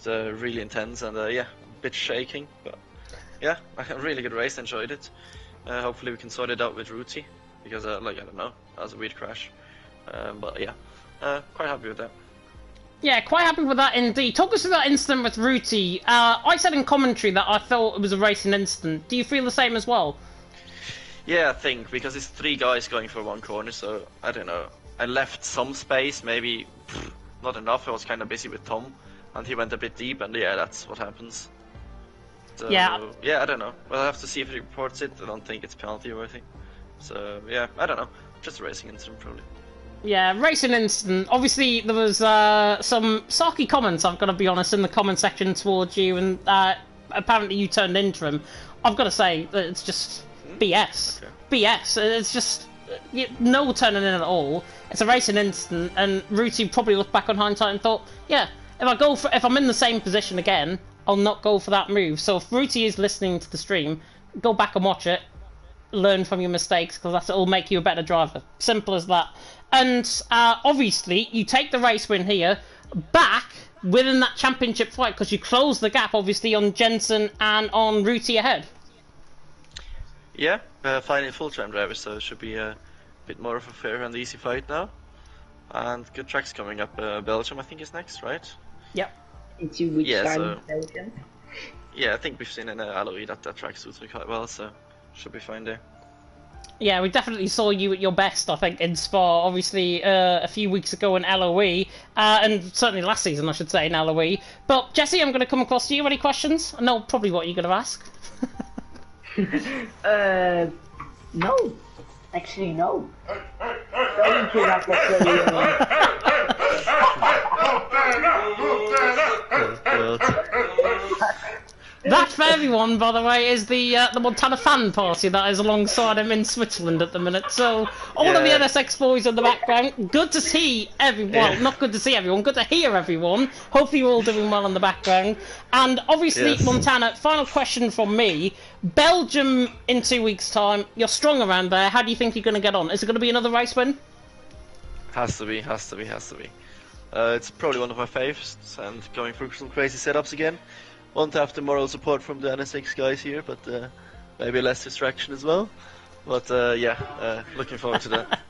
really intense, and yeah, a bit shaking, but yeah, a really good race, enjoyed it. Hopefully we can sort it out with Ruti, because like, I don't know, that was a weird crash, but yeah, quite happy with that. Yeah, quite happy with that indeed. Talk us through that incident with Ruti. I said in commentary that I thought it was a racing incident. Do you feel the same as well? Yeah, I think, because it's 3 guys going for 1 corner, so I don't know. I left some space, maybe not enough. I was kind of busy with Tom, and he went a bit deep, and yeah, that's what happens. So, yeah, I don't know. We'll have to see if he reports it. I don't think it's penalty or anything. So yeah, I don't know. Just a racing incident, probably. Yeah, racing incident. Obviously, there was some sarky comments, I've got to be honest, in the comment section towards you, and apparently you turned into him. I've got to say that it's just BS. Okay. BS. It's just no turning in at all. It's a racing incident, and Ruti probably looked back on hindsight and thought, yeah, if I'm in the same position again, I'll not go for that move. So if Ruti is listening to the stream, go back and watch it, learn from your mistakes, because that'll make you a better driver. Simple as that. And obviously, you take the race win here, back within that championship fight, because you close the gap, obviously, on Jensen and on Ruti ahead. Yeah, finally full-time driver, so it should be a bit more of a fair and easy fight now. And good tracks coming up. Belgium, I think, is next, right? Yep. In 2 weeks' Yeah, time. so- Belgium. Yeah, I think we've seen in Alloy that track suits me quite well, so should be fine there. Yeah, we definitely saw you at your best, I think, in Spa, obviously, a few weeks ago in LOE, and certainly last season, I should say, in LOE. But, Jesse, I'm going to come across to you. Any questions? I know probably what you're going to ask. No. Actually, no. Don't you like to That fairy one, by the way, is the Montana fan party that is alongside him in Switzerland at the minute. So all of the Yeah. NSX boys in the background. Good to see everyone. Well, Yeah. not good to see everyone. Good to hear everyone. Hopefully you're all doing well in the background. And obviously, Yes. Montana. Final question from me: Belgium in 2 weeks' time. You're strong around there. How do you think you're going to get on? Is it going to be another race win? Has to be. It's probably one of my favorites, and going through some crazy setups again. Want to have the moral support from the NSX guys here, but maybe less distraction as well. But looking forward to that.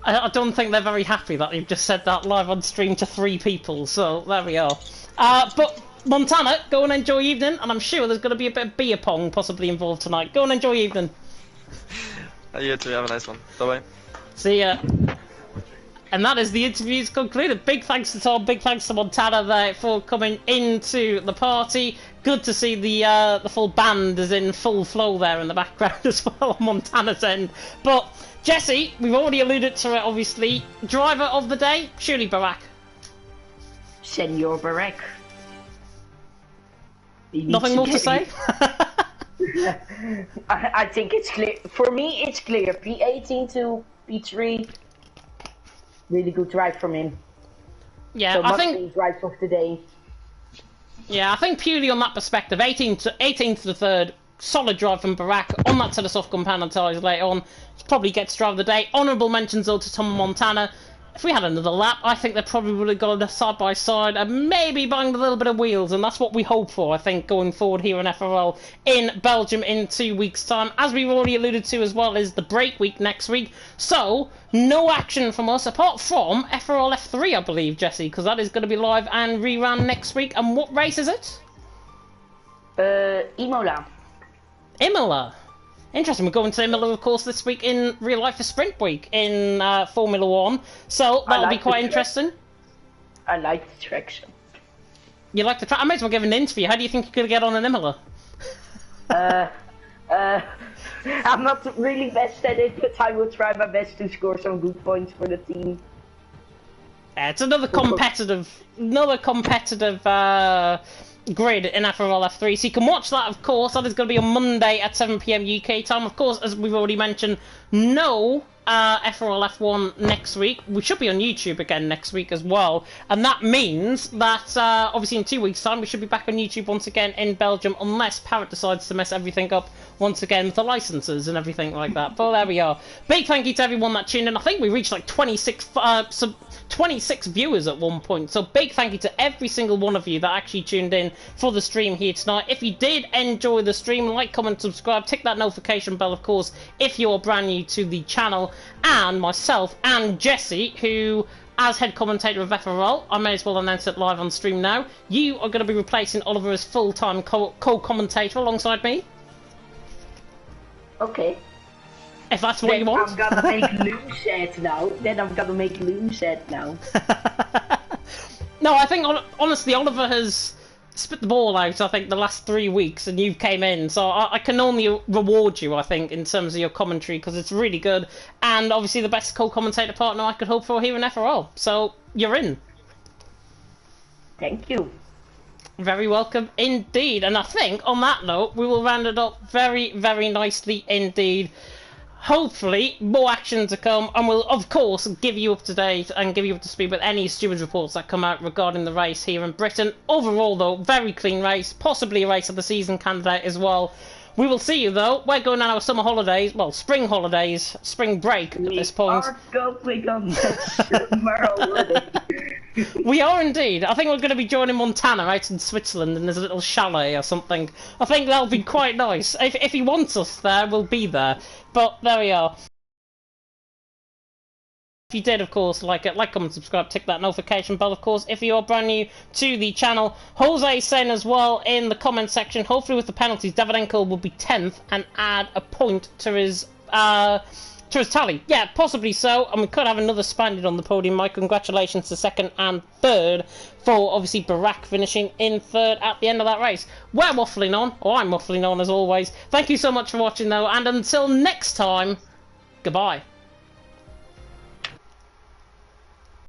I don't think they're very happy that you've just said that live on stream to 3 people, so there we are. But Montana, go and enjoy your evening, and I'm sure there's going to be a bit of beer pong possibly involved tonight. Go and enjoy your evening. You too, have a nice one. Bye-bye. See ya. And that is the interviews concluded. Big thanks to Tom, big thanks to Montana there for coming into the party. Good to see the full band is in full flow there in the background as well on Montana's end. But Jesse, we've already alluded to it obviously. Driver of the day, surely Barack. Senor Barack. Nothing more to say? I think it's clear. For me, it's clear. P18 to P3. Really good drive from him. Yeah, So I think. be drive of the day. Yeah, I think purely on that perspective, 18 to the third, solid drive from Barack on that set of soft compound tyres later on. Probably gets drive of the day. Honourable mentions though to Tom and Montana. If we had another lap, I think they probably would have gone side by side and maybe banged a little bit of wheels, and that's what we hope for, I think, going forward here in FRL in Belgium in 2 weeks' time. As we've already alluded to as well, is the break week next week, so no action from us apart from FRL F3, I believe, Jesse, because that is going to be live and rerun next week. And what race is it? Imola. Imola. Interesting, we're going to Imola, of course, this week in real life for Sprint Week in Formula 1, so that'll be quite interesting. I like the traction. You like the track? I might as well give an interview. How do you think you're going to get on in Imola? I'm not really best at it, but I will try my best to score some good points for the team. It's another competitive grid in FRL F3, so you can watch that, of course. That is going to be on Monday at 7 PM UK time. Of course, as we've already mentioned, no FRL F1 next week. We should be on YouTube again next week as well, and that means that obviously in 2 weeks' time we should be back on YouTube once again in Belgium, unless Parrot decides to mess everything up once again with the licenses and everything like that. But there we are. Big thank you to everyone that tuned in. I think we reached like 26 viewers at one point, so big thank you to every single one of you that actually tuned in for the stream here tonight. If you did enjoy the stream, like, comment, subscribe, tick that notification bell, of course, if you're brand new to the channel. And myself and Jesse, who, as head commentator of FRL, I may as well announce it live on stream now, you are going to be replacing Oliver as full-time co-commentator alongside me. Okay. If that's what you want. I'm gonna make Loom set now. No, I think, honestly, Oliver has spit the ball out, I think, the last 3 weeks, and you came in, so I can only reward you, I think, in terms of your commentary, because it's really good, and obviously the best co-commentator partner I could hope for here in FRL, so you're in. Thank you. Very welcome indeed, and I think, on that note, we will round it up very, very nicely indeed. Hopefully, more action to come, and we'll, of course, give you up to date and give you up to speed with any stewards reports that come out regarding the race here in Britain. Overall, though, very clean race, possibly a race of the season candidate as well. We will see you, though. We're going on our summer holidays, well, spring holidays, spring break at this point. We are going on summer holiday. We are indeed. I think we're going to be joining Montana out in Switzerland, and there's a little chalet or something. I think that'll be quite nice. If he wants us there, we'll be there. But there we are. If you did, of course, like it, like, comment, subscribe, tick that notification bell, of course, if you are brand new to the channel. Jose is saying as well in the comment section, hopefully with the penalties, Davydenko will be 10th and add a point to his tally. Yeah, possibly so, and we could have another Spaniard on the podium. My congratulations to second and third for, obviously, Barak finishing in third at the end of that race. We're waffling on, or I'm waffling on as always. Thank you so much for watching, though, and until next time, goodbye.